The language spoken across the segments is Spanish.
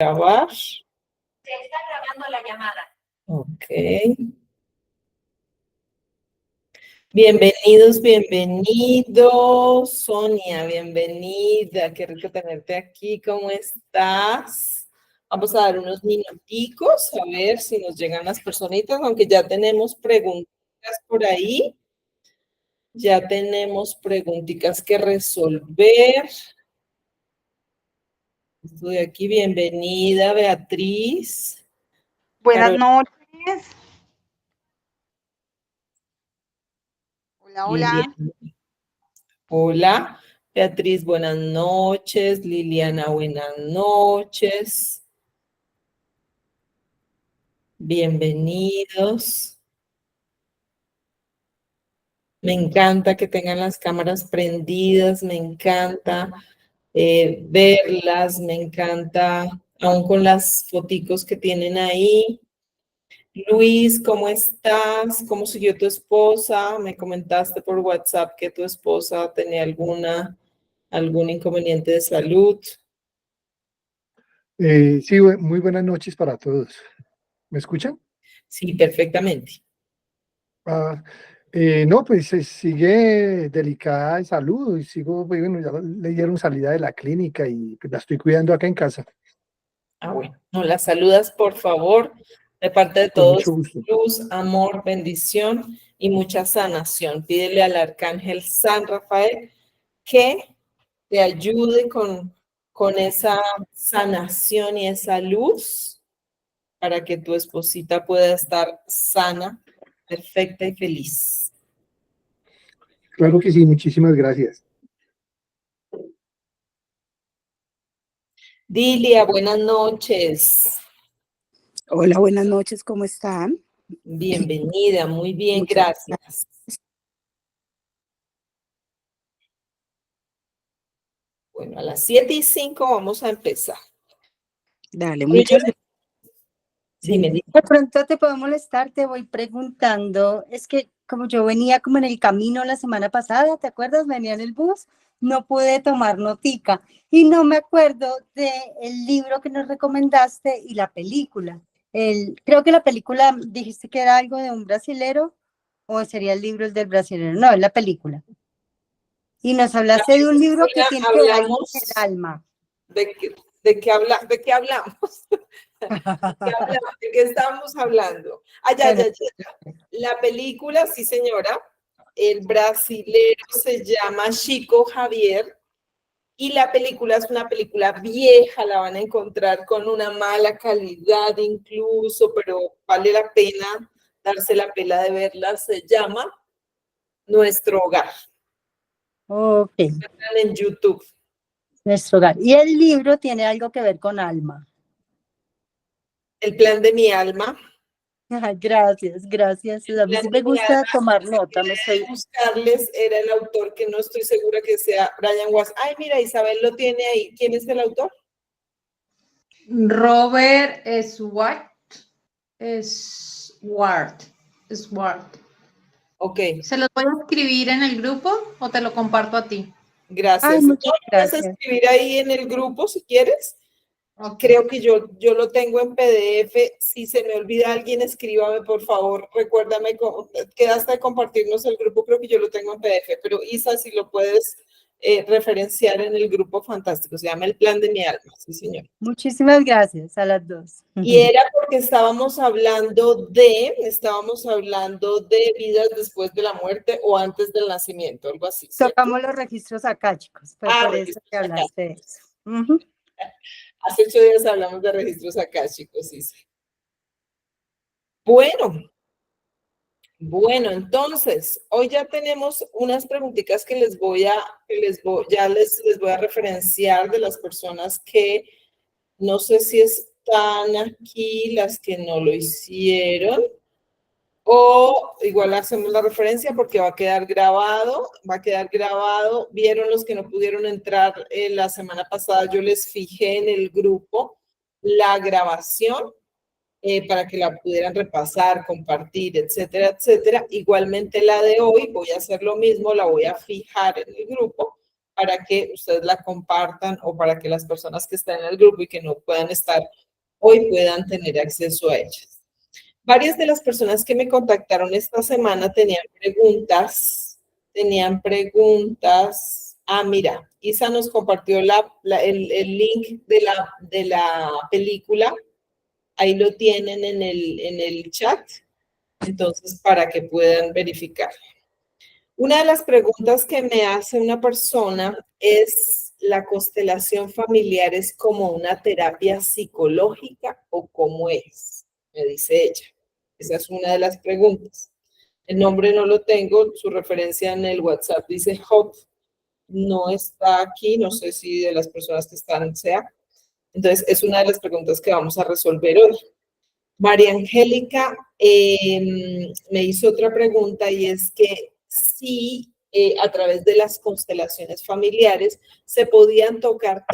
Grabar. Se está grabando la llamada. Ok. Bienvenidos, bienvenidos. Sonia, bienvenida. Qué rico tenerte aquí. ¿Cómo estás? Vamos a dar unos minuticos a ver si nos llegan las personitas, aunque ya tenemos preguntas por ahí. Ya tenemos preguntitas que resolver. Estoy aquí. Bienvenida, Beatriz. Buenas noches. Hola, hola. Hola, Beatriz, buenas noches. Liliana, buenas noches. Bienvenidos. Me encanta que tengan las cámaras prendidas, me encanta verlas, me encanta, aún con las foticos que tienen ahí. Luis, ¿cómo estás? ¿Cómo siguió tu esposa? Me comentaste por WhatsApp que tu esposa tenía algún inconveniente de salud. Sí, muy buenas noches para todos. ¿Me escuchan? Sí, perfectamente. No, pues sigue delicada de salud y sigo, bueno, ya le dieron salida de la clínica y pues, la estoy cuidando acá en casa. Bueno, nos la saludas, por favor, de parte de Con todos. mucho gusto. Luz, amor, bendición y mucha sanación. Pídele al arcángel San Rafael que te ayude con esa sanación y esa luz para que tu esposita pueda estar sana, perfecta y feliz. Claro que sí, muchísimas gracias. Dilia, buenas noches. Hola, buenas noches, ¿cómo están? Bienvenida, muy bien, Muchas gracias. Bueno, a las 7:05 vamos a empezar. Dale, muchas gracias. Sí, me dijo. De pronto te puedo molestar, te voy preguntando, es que como yo venía como en el camino la semana pasada, ¿te acuerdas? Venía en el bus, no pude tomar notica y no me acuerdo del libro que nos recomendaste y la película. Creo que la película dijiste que era algo de un brasilero o sería el libro el del brasilero, no, es la película. Y nos hablaste de un libro que tiene que ver algo con el alma. ¿De qué hablamos? ¿De qué estamos hablando? Ya. La película, sí señora, el brasilero se llama Chico Javier y la película es una película vieja, la van a encontrar con una mala calidad incluso, pero vale la pena darse la pela de verla. Se llama Nuestro Hogar. Ok. En YouTube. Nuestro hogar. Y el libro tiene algo que ver con alma. El plan de mi alma. Gracias, gracias. A mí sí me gusta tomar nota. Buscarles, era el autor que no estoy segura que sea Brian Weiss. Ay, mira, Isabel lo tiene ahí. ¿Quién es el autor? Robert Swart. Ok. ¿Se los voy a escribir en el grupo o te lo comparto a ti? Gracias. Ay, muchas gracias. Puedes escribir ahí en el grupo si quieres. Okay. Creo que yo lo tengo en PDF. Si se me olvida alguien, escríbame, por favor. Recuérdame, quedaste de compartirnos el grupo. Creo que yo lo tengo en PDF. Pero Isa, si lo puedes referenciar en el grupo, fantástico. Se llama El Plan de mi Alma. Sí, señor. Muchísimas gracias a las dos. Y era porque estábamos hablando de vidas después de la muerte o antes del nacimiento, algo así. ¿Cierto? Tocamos los registros akáshicos. Fue por eso que hablaste de eso. Hace 8 días hablamos de registros akáshicos, sí. Bueno, entonces, hoy ya tenemos unas preguntitas que les voy a referenciar de las personas que no sé si están aquí, las que no lo hicieron, o igual hacemos la referencia porque va a quedar grabado. Vieron los que no pudieron entrar la semana pasada, yo les fijé en el grupo la grabación para que la pudieran repasar, compartir, etcétera, etcétera. Igualmente la de hoy, voy a hacer lo mismo, la voy a fijar en el grupo para que ustedes la compartan o para que las personas que están en el grupo y que no puedan estar hoy puedan tener acceso a ellas. Varias de las personas que me contactaron esta semana tenían preguntas. Ah, mira, Isa nos compartió el link de la película. Ahí lo tienen en el chat. Entonces, para que puedan verificar. Una de las preguntas que me hace una persona es, ¿la constelación familiar es como una terapia psicológica o cómo es? Me dice ella. Esa es una de las preguntas. El nombre no lo tengo, su referencia en el WhatsApp dice Hop. No está aquí, no sé si de las personas que están sea. Entonces, es una de las preguntas que vamos a resolver hoy. María Angélica me hizo otra pregunta y es que si a través de las constelaciones familiares se podían tocar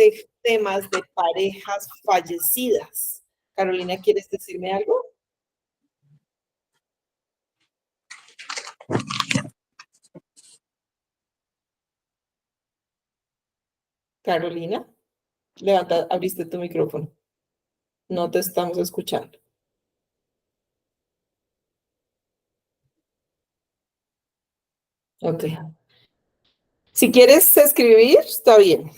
temas de parejas fallecidas. Carolina, ¿quieres decirme algo? Carolina, levanta, abriste tu micrófono. No te estamos escuchando. Ok. Si quieres escribir, está bien.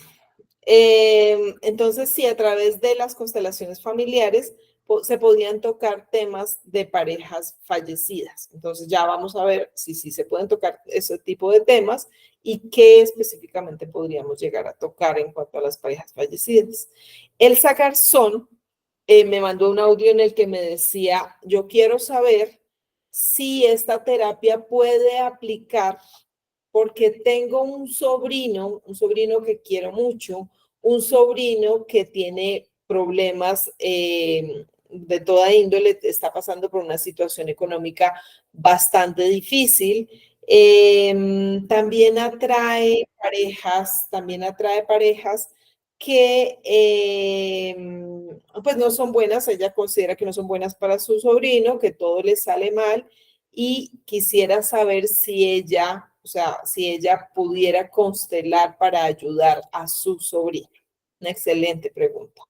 Entonces, sí, a través de las constelaciones familiares se podían tocar temas de parejas fallecidas. Entonces, ya vamos a ver si sí se pueden tocar ese tipo de temas y qué específicamente podríamos llegar a tocar en cuanto a las parejas fallecidas. Elsa Garzón me mandó un audio en el que me decía, yo quiero saber si esta terapia puede aplicar porque tengo un sobrino que quiero mucho, un sobrino que tiene problemas de toda índole, está pasando por una situación económica bastante difícil. También atrae parejas que pues no son buenas, ella considera que no son buenas para su sobrino, que todo le sale mal y quisiera saber si ella, o sea, si ella pudiera constelar para ayudar a su sobrino. Una excelente pregunta.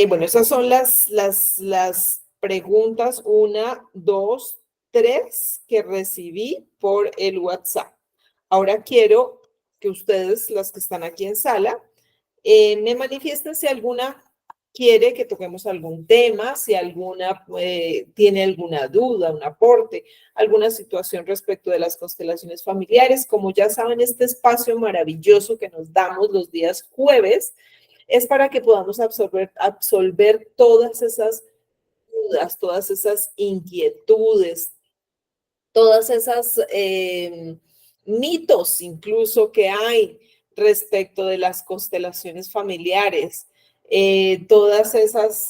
Bueno, esas son las preguntas, 1, 2, 3 que recibí por el WhatsApp. Ahora quiero que ustedes, las que están aquí en sala, me manifiesten si alguna quiere que toquemos algún tema, si alguna tiene alguna duda, un aporte, alguna situación respecto de las constelaciones familiares. Como ya saben, este espacio maravilloso que nos damos los días jueves es para que podamos absolver todas esas dudas, todas esas inquietudes, todas esas mitos incluso que hay respecto de las constelaciones familiares, todas esas,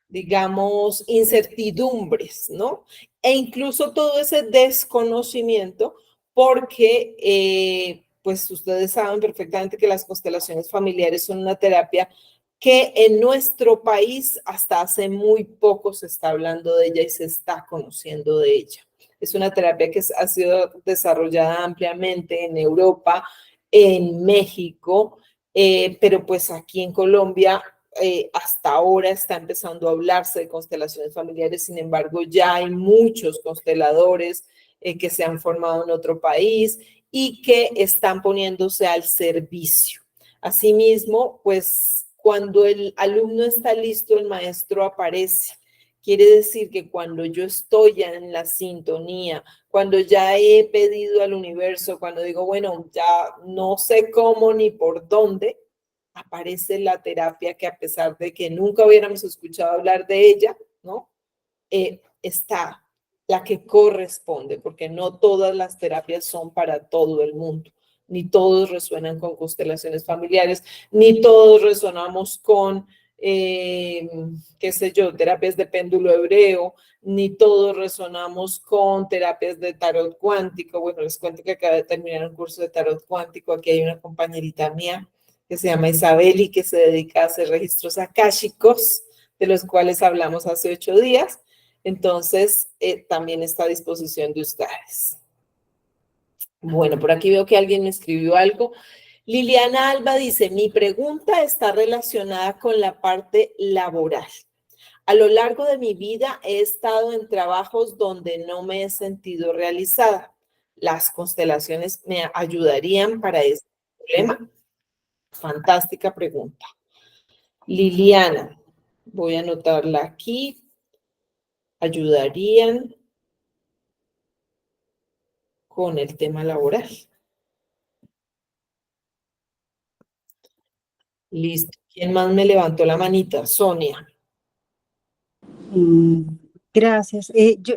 digamos, incertidumbres, ¿no? E incluso todo ese desconocimiento, porque, pues ustedes saben perfectamente que las constelaciones familiares son una terapia que en nuestro país hasta hace muy poco se está hablando de ella y se está conociendo de ella. Es una terapia que ha sido desarrollada ampliamente en Europa, en México, pero pues aquí en Colombia hasta ahora está empezando a hablarse de constelaciones familiares, sin embargo ya hay muchos consteladores que se han formado en otro país y que están poniéndose al servicio. Asimismo, pues cuando el alumno está listo, el maestro aparece. Quiere decir que cuando yo estoy ya en la sintonía, cuando ya he pedido al universo, cuando digo, bueno, ya no sé cómo ni por dónde, aparece la terapia que a pesar de que nunca hubiéramos escuchado hablar de ella, ¿no? Está la que corresponde, porque no todas las terapias son para todo el mundo, ni todos resuenan con constelaciones familiares, ni todos resonamos con, qué sé yo, terapias de péndulo hebreo, ni todos resonamos con terapias de tarot cuántico. Bueno, les cuento que acabo de terminar un curso de tarot cuántico, aquí hay una compañerita mía que se llama Isabel y que se dedica a hacer registros akáshicos, de los cuales hablamos hace 8 días. Entonces, también está a disposición de ustedes. Bueno, por aquí veo que alguien me escribió algo. Liliana Alba dice, mi pregunta está relacionada con la parte laboral. A lo largo de mi vida he estado en trabajos donde no me he sentido realizada. ¿Las constelaciones me ayudarían para este problema? Fantástica pregunta. Liliana, voy a anotarla aquí. Ayudarían con el tema laboral. Listo. ¿Quién más me levantó la manita? Sonia. Gracias.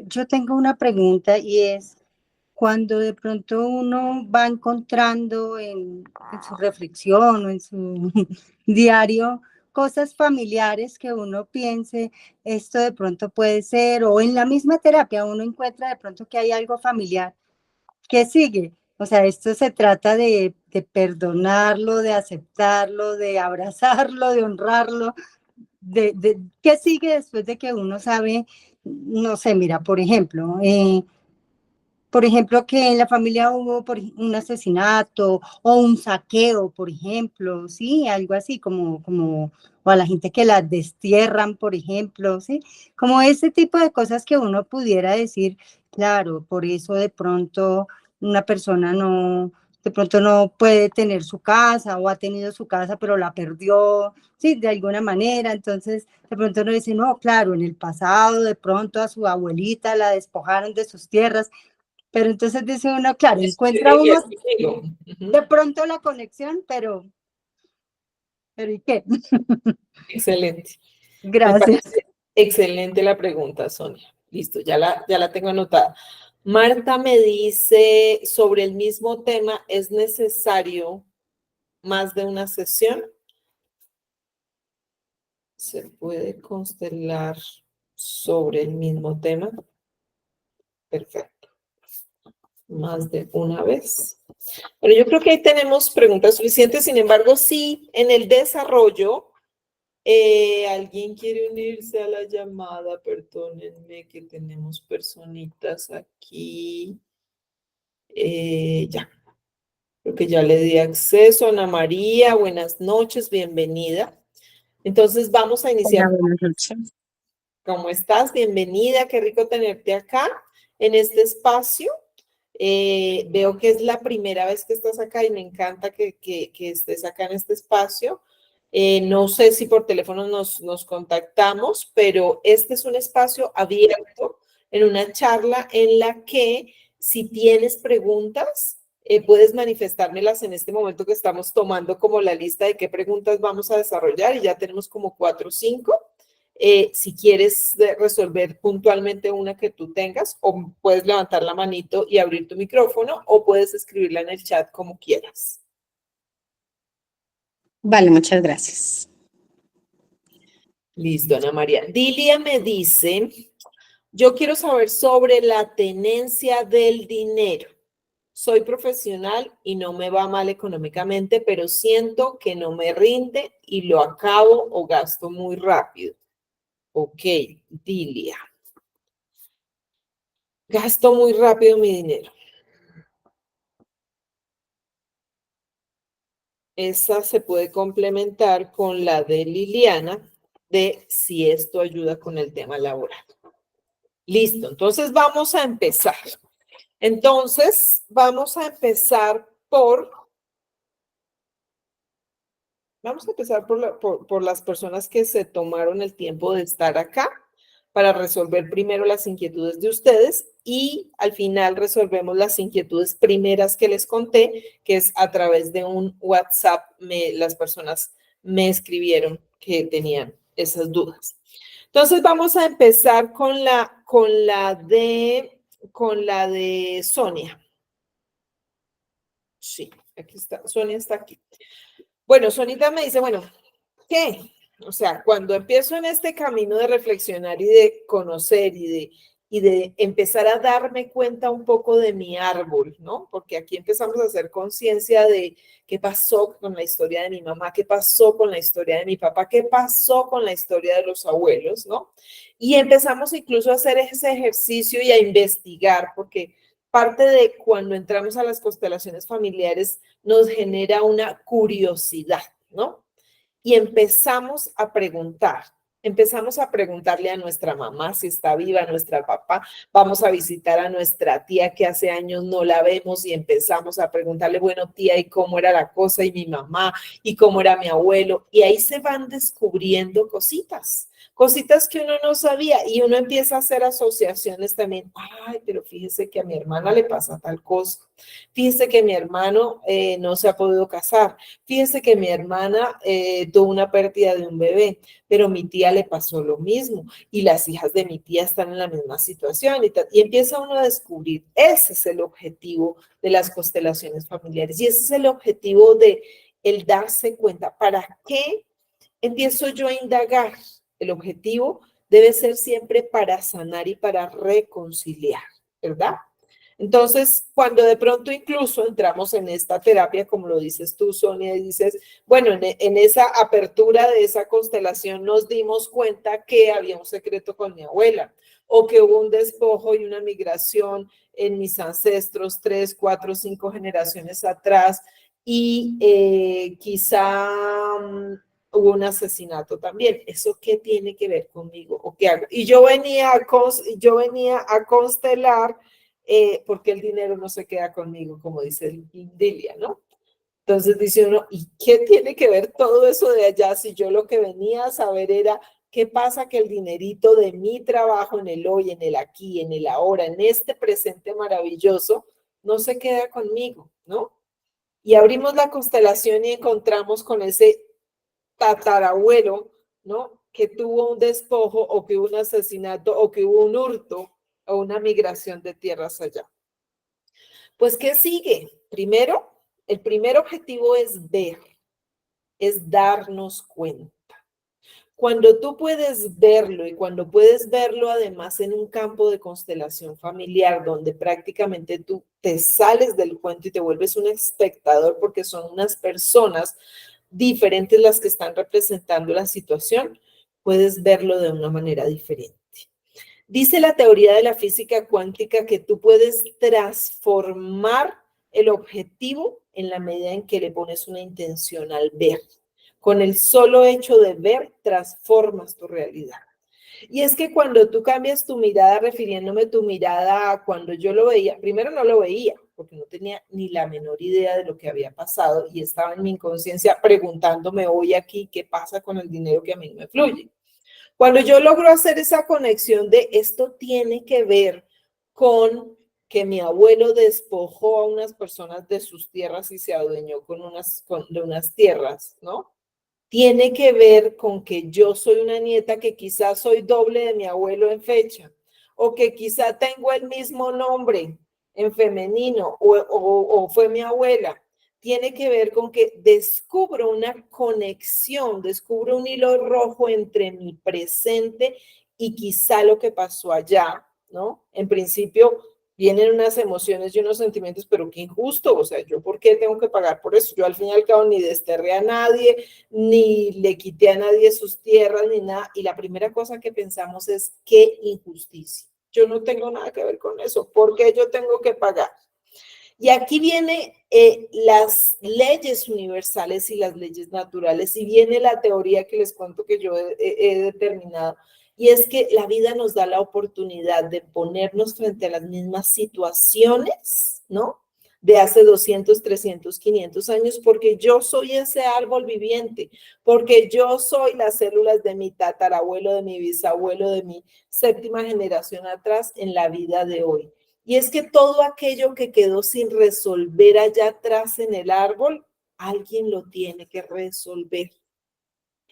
Yo tengo una pregunta y es, cuando de pronto uno va encontrando en su reflexión o en su diario cosas familiares que uno piense, esto de pronto puede ser, o en la misma terapia uno encuentra de pronto que hay algo familiar, ¿qué sigue? O sea, esto se trata de perdonarlo, de aceptarlo, de abrazarlo, de honrarlo, ¿qué sigue después de que uno sabe, no sé, mira, por ejemplo, que en la familia hubo un asesinato o un saqueo, por ejemplo, ¿sí? Algo así, o a la gente que la destierran, por ejemplo, ¿sí? Como ese tipo de cosas que uno pudiera decir, claro, por eso de pronto una persona de pronto no puede tener su casa o ha tenido su casa, pero la perdió, ¿sí? De alguna manera, entonces de pronto uno dice, no, claro, en el pasado de pronto a su abuelita la despojaron de sus tierras, pero entonces dice uno, claro, encuentra uno de pronto la conexión, pero ¿y qué? Excelente. Gracias. Excelente la pregunta, Sonia. Listo, ya la tengo anotada. Marta me dice, sobre el mismo tema, ¿es necesario más de una sesión? ¿Se puede constelar sobre el mismo tema? Perfecto. Más de una vez. Bueno, yo creo que ahí tenemos preguntas suficientes. Sin embargo, sí, en el desarrollo, ¿alguien quiere unirse a la llamada? Perdónenme que tenemos personitas aquí. Ya, creo que ya le di acceso. Ana María, buenas noches, bienvenida. Entonces vamos a iniciar. Hola, buenas noches. ¿Cómo estás? Bienvenida, qué rico tenerte acá en este espacio. Veo que es la primera vez que estás acá y me encanta que estés acá en este espacio. No sé si por teléfono nos contactamos, pero este es un espacio abierto en una charla en la que si tienes preguntas, puedes manifestármelas en este momento que estamos tomando como la lista de qué preguntas vamos a desarrollar y ya tenemos como 4 o 5. Si quieres resolver puntualmente una que tú tengas, o puedes levantar la manito y abrir tu micrófono, o puedes escribirla en el chat como quieras. Vale, muchas gracias. Listo, Ana María. Dilia me dice, yo quiero saber sobre la tenencia del dinero. Soy profesional y no me va mal económicamente, pero siento que no me rinde y lo acabo o gasto muy rápido. Ok, Dilia. Gasto muy rápido mi dinero. Esa se puede complementar con la de Liliana de si esto ayuda con el tema laboral. Listo, entonces vamos a empezar. Por las personas que se tomaron el tiempo de estar acá para resolver primero las inquietudes de ustedes y al final resolvemos las inquietudes primeras que les conté, que es a través de un WhatsApp, las personas me escribieron que tenían esas dudas. Entonces vamos a empezar con la de Sonia. Sí, aquí está, Sonia está aquí. Bueno, Sonita me dice, bueno, ¿qué? O sea, cuando empiezo en este camino de reflexionar y de conocer y de empezar a darme cuenta un poco de mi árbol, ¿no? Porque aquí empezamos a hacer conciencia de qué pasó con la historia de mi mamá, qué pasó con la historia de mi papá, qué pasó con la historia de los abuelos, ¿no? Y empezamos incluso a hacer ese ejercicio y a investigar, porque parte de cuando entramos a las constelaciones familiares nos genera una curiosidad, ¿no? Y empezamos a preguntarle a nuestra mamá si está viva, a nuestra papá, vamos a visitar a nuestra tía que hace años no la vemos y empezamos a preguntarle, bueno, tía, ¿y cómo era la cosa? Y mi mamá, ¿y cómo era mi abuelo? Y ahí se van descubriendo cositas que uno no sabía y uno empieza a hacer asociaciones también. Ay, pero fíjese que a mi hermana le pasa tal cosa. Fíjese que mi hermano no se ha podido casar. Fíjese que mi hermana tuvo una pérdida de un bebé, pero mi tía le pasó lo mismo y las hijas de mi tía están en la misma situación y empieza uno a descubrir. Ese es el objetivo de las constelaciones familiares y ese es el objetivo de el darse cuenta. ¿Para qué empiezo yo a indagar? El objetivo debe ser siempre para sanar y para reconciliar, ¿verdad? Entonces, cuando de pronto incluso entramos en esta terapia, como lo dices tú, Sonia, y dices, bueno, en esa apertura de esa constelación nos dimos cuenta que había un secreto con mi abuela, o que hubo un despojo y una migración en mis ancestros 3, 4, 5 generaciones atrás, y quizá hubo un asesinato también. ¿Eso qué tiene que ver conmigo? ¿O qué hago? Y yo venía a constelar porque el dinero no se queda conmigo, como dice Dilia, ¿no? Entonces dice uno, ¿y qué tiene que ver todo eso de allá si yo lo que venía a saber era qué pasa que el dinerito de mi trabajo en el hoy, en el aquí, en el ahora, en este presente maravilloso, no se queda conmigo, ¿no? Y abrimos la constelación y encontramos con ese tatarabuelo, ¿no? Que tuvo un despojo o que hubo un asesinato o que hubo un hurto o una migración de tierras allá. Pues, ¿qué sigue? Primero, el primer objetivo es ver, es darnos cuenta. Cuando tú puedes verlo y cuando puedes verlo además en un campo de constelación familiar donde prácticamente tú te sales del cuento y te vuelves un espectador porque son unas personas diferentes las que están representando la situación, puedes verlo de una manera diferente. Dice la teoría de la física cuántica que tú puedes transformar el objetivo en la medida en que le pones una intención al ver. Con el solo hecho de ver, transformas tu realidad. Y es que cuando tú cambias tu mirada, refiriéndome tu mirada a cuando yo lo veía, primero no lo veía, porque no tenía ni la menor idea de lo que había pasado y estaba en mi inconsciencia preguntándome hoy aquí qué pasa con el dinero que a mí me fluye. Cuando yo logro hacer esa conexión de esto tiene que ver con que mi abuelo despojó a unas personas de sus tierras y se adueñó de unas tierras, ¿no? Tiene que ver con que yo soy una nieta que quizás soy doble de mi abuelo en fecha, o que quizá tengo el mismo nombre en femenino, o fue mi abuela. Tiene que ver con que descubro una conexión, descubro un hilo rojo entre mi presente y quizá lo que pasó allá, ¿no? En principio vienen unas emociones y unos sentimientos, pero qué injusto, o sea, ¿yo por qué tengo que pagar por eso? Yo al fin y al cabo ni desterré a nadie, ni le quité a nadie sus tierras, ni nada, y la primera cosa que pensamos es, qué injusticia. Yo no tengo nada que ver con eso, ¿por qué yo tengo que pagar? Y aquí viene las leyes universales y las leyes naturales, y viene la teoría que les cuento que yo he determinado, y es que la vida nos da la oportunidad de ponernos frente a las mismas situaciones, ¿no? De hace 200, 300, 500 años, porque yo soy ese árbol viviente, porque yo soy las células de mi tatarabuelo, de mi bisabuelo, de mi séptima generación atrás en la vida de hoy. Y es que todo aquello que quedó sin resolver allá atrás en el árbol, alguien lo tiene que resolver.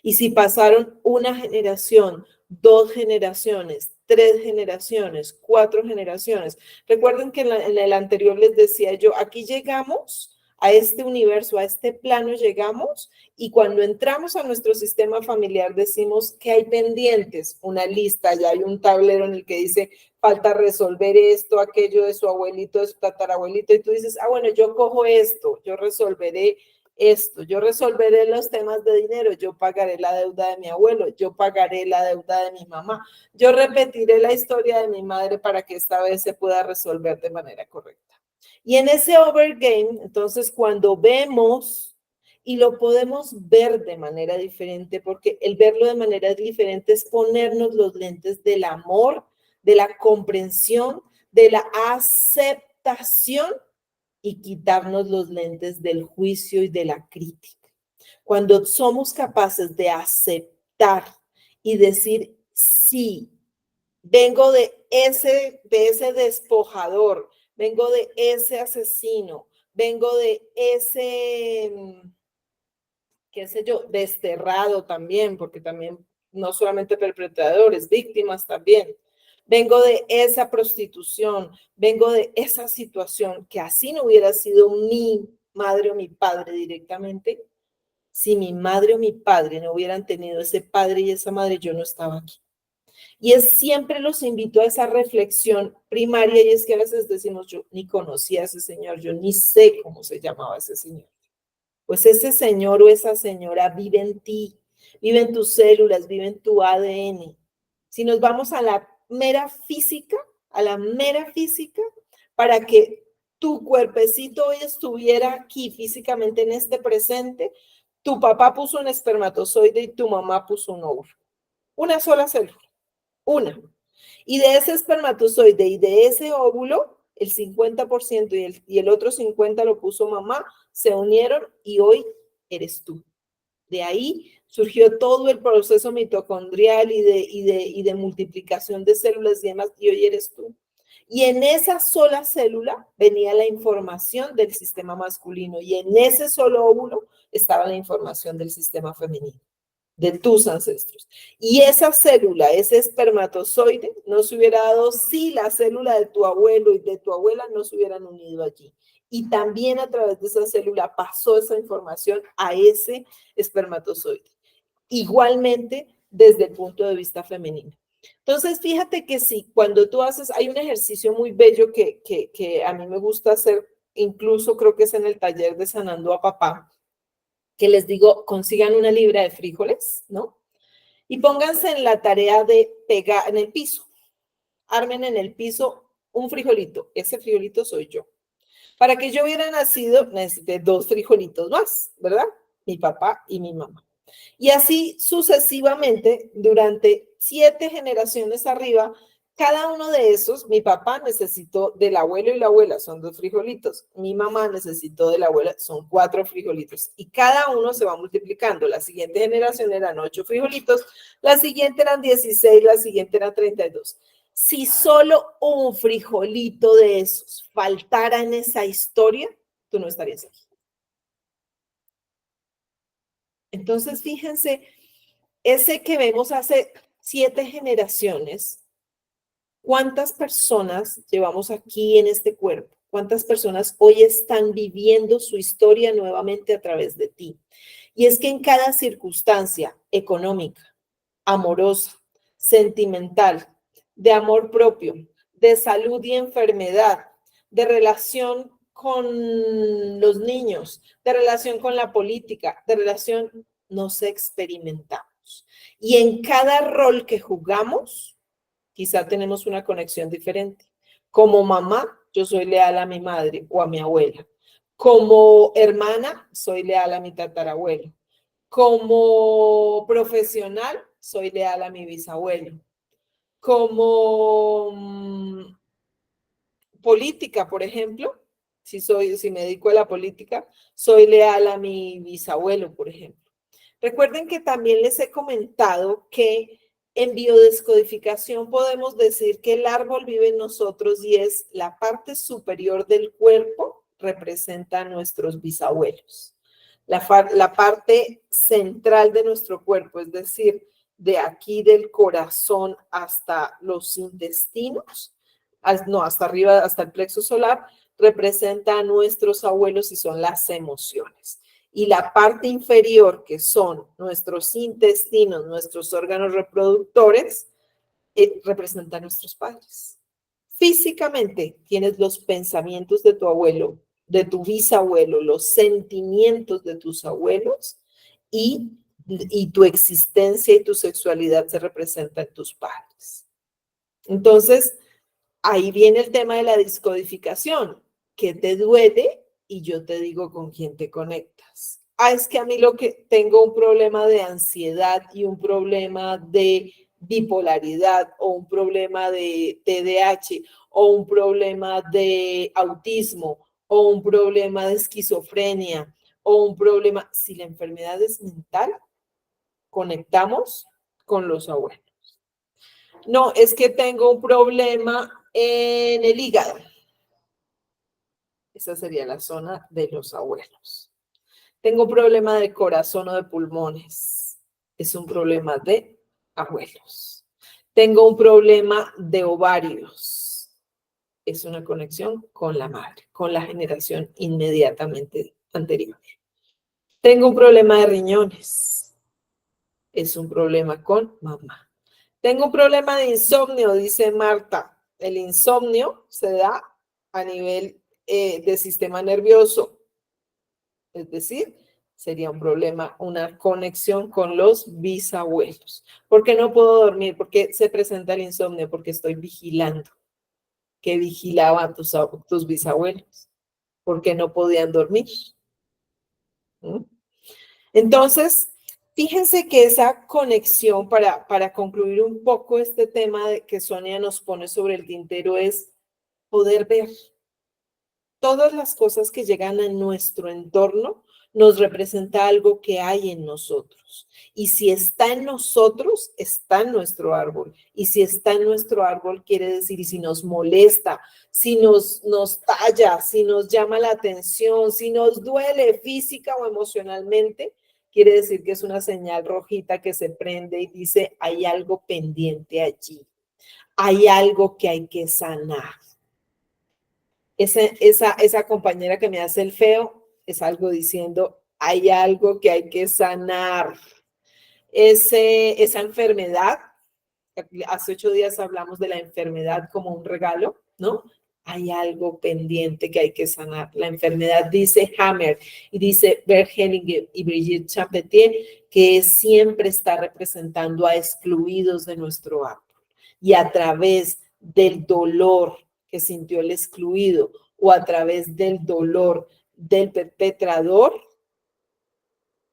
Y si pasaron una generación, 2 generaciones, 3 generaciones, 4 generaciones. Recuerden que en el anterior les decía yo, aquí llegamos a este universo, a este plano llegamos y cuando entramos a nuestro sistema familiar decimos que hay pendientes, una lista, ya hay un tablero en el que dice falta resolver esto, aquello de su abuelito, de su tatarabuelito y tú dices, bueno, yo cojo esto, yo resolveré esto, yo resolveré los temas de dinero, yo pagaré la deuda de mi abuelo, yo pagaré la deuda de mi mamá, yo repetiré la historia de mi madre para que esta vez se pueda resolver de manera correcta. Y en ese overgame, entonces, cuando vemos y lo podemos ver de manera diferente, porque el verlo de manera diferente es ponernos los lentes del amor, de la comprensión, de la aceptación y quitarnos los lentes del juicio y de la crítica. Cuando somos capaces de aceptar y decir, sí, vengo de ese despojador, vengo de ese asesino, vengo de ese, qué sé yo, desterrado también, porque también no solamente perpetradores, víctimas también. Vengo de esa prostitución, vengo de esa situación que así no hubiera sido mi madre o mi padre directamente. Si mi madre o mi padre no hubieran tenido ese padre y esa madre, yo no estaba aquí. Y siempre los invito a esa reflexión primaria, y es que a veces decimos, yo ni conocía a ese señor, yo ni sé cómo se llamaba ese señor. Pues ese señor o esa señora vive en ti, vive en tus células, vive en tu ADN. Si nos vamos a la mera física, para que tu cuerpecito hoy estuviera aquí físicamente en este presente, tu papá puso un espermatozoide y tu mamá puso un óvulo. Una sola célula, una. Y de ese espermatozoide y de ese óvulo, el 50% y el otro 50% lo puso mamá, se unieron y hoy eres tú. De ahí surgió todo el proceso mitocondrial y de multiplicación de células y demás, y hoy eres tú. Y en esa sola célula venía la información del sistema masculino, y en ese solo óvulo estaba la información del sistema femenino, de tus ancestros. Y esa célula, ese espermatozoide, no se hubiera dado si la célula de tu abuelo y de tu abuela no se hubieran unido allí. Y también a través de esa célula pasó esa información a ese espermatozoide. Igualmente desde el punto de vista femenino. Entonces, fíjate que sí, cuando tú haces, hay un ejercicio muy bello que a mí me gusta hacer, incluso creo que es en el taller de Sanando a Papá, que les digo, consigan una libra de frijoles, ¿no? Y pónganse en la tarea de pegar en el piso. Armen en el piso un frijolito. Ese frijolito soy yo. Para que yo hubiera nacido, necesité 2 frijolitos más, ¿verdad? Mi papá y mi mamá. Y así sucesivamente, durante 7 generaciones arriba, cada uno de esos, mi papá necesitó del abuelo y la abuela, son 2 frijolitos. Mi mamá necesitó de la abuela, son 4 frijolitos. Y cada uno se va multiplicando. La siguiente generación eran 8 frijolitos, la siguiente eran 16, la siguiente eran 32. Si solo un frijolito de esos faltara en esa historia, tú no estarías aquí. Entonces, fíjense, ese que vemos hace 7 generaciones, ¿cuántas personas llevamos aquí en este cuerpo? ¿Cuántas personas hoy están viviendo su historia nuevamente a través de ti? Y es que en cada circunstancia económica, amorosa, sentimental, de amor propio, de salud y enfermedad, de relación con los niños, de relación con la política, de relación, nos experimentamos. Y en cada rol que jugamos, quizá tenemos una conexión diferente. Como mamá, yo soy leal a mi madre o a mi abuela. Como hermana, soy leal a mi tatarabuelo. Como profesional, soy leal a mi bisabuelo. Como política, por ejemplo, si me dedico a la política, soy leal a mi bisabuelo, por ejemplo. Recuerden que también les he comentado que en biodescodificación podemos decir que el árbol vive en nosotros y es la parte superior del cuerpo representa a nuestros bisabuelos. La parte central de nuestro cuerpo, es decir, de aquí del corazón hasta los intestinos, hasta arriba, hasta el plexo solar, representa a nuestros abuelos y son las emociones. Y la parte inferior, que son nuestros intestinos, nuestros órganos reproductores, representan a nuestros padres. Físicamente tienes los pensamientos de tu abuelo de tu bisabuelo, los sentimientos de tus abuelos y tu existencia y tu sexualidad se representa en tus padres. Entonces, ahí viene el tema de la descodificación, que te duele y yo te digo con quién te conectas. Es que a mí tengo un problema de ansiedad y un problema de bipolaridad o un problema de TDAH o un problema de autismo o un problema de esquizofrenia o un problema, si la enfermedad es mental, conectamos con los abuelos. No, es que tengo un problema en el hígado. Esa sería la zona de los abuelos. Tengo un problema de corazón o de pulmones. Es un problema de abuelos. Tengo un problema de ovarios. Es una conexión con la madre, con la generación inmediatamente anterior. Tengo un problema de riñones. Es un problema con mamá. Tengo un problema de insomnio, dice Marta. El insomnio se da a nivel del sistema nervioso. Es decir, sería un problema, una conexión con los bisabuelos. ¿Por qué no puedo dormir? ¿Por qué se presenta el insomnio? Porque estoy vigilando. ¿Qué vigilaban tus bisabuelos? ¿Por qué no podían dormir? ¿Mm? Entonces, fíjense que esa conexión, para concluir un poco este tema que Sonia nos pone sobre el tintero, es poder ver todas las cosas que llegan a nuestro entorno, nos representa algo que hay en nosotros. Y si está en nosotros, está en nuestro árbol. Y si está en nuestro árbol, quiere decir, y si nos molesta, si nos talla, si nos llama la atención, si nos duele física o emocionalmente, quiere decir que es una señal rojita que se prende y dice, hay algo pendiente allí. Hay algo que hay que sanar. Esa compañera que me hace el feo es algo diciendo, hay algo que hay que sanar. Esa enfermedad, hace 8 días hablamos de la enfermedad como un regalo, ¿no? Hay algo pendiente que hay que sanar. La enfermedad, dice Hammer y dice Bert Hellinger y Brigitte Champetier, que siempre está representando a excluidos de nuestro árbol. Y a través del dolor que sintió el excluido o a través del dolor del perpetrador,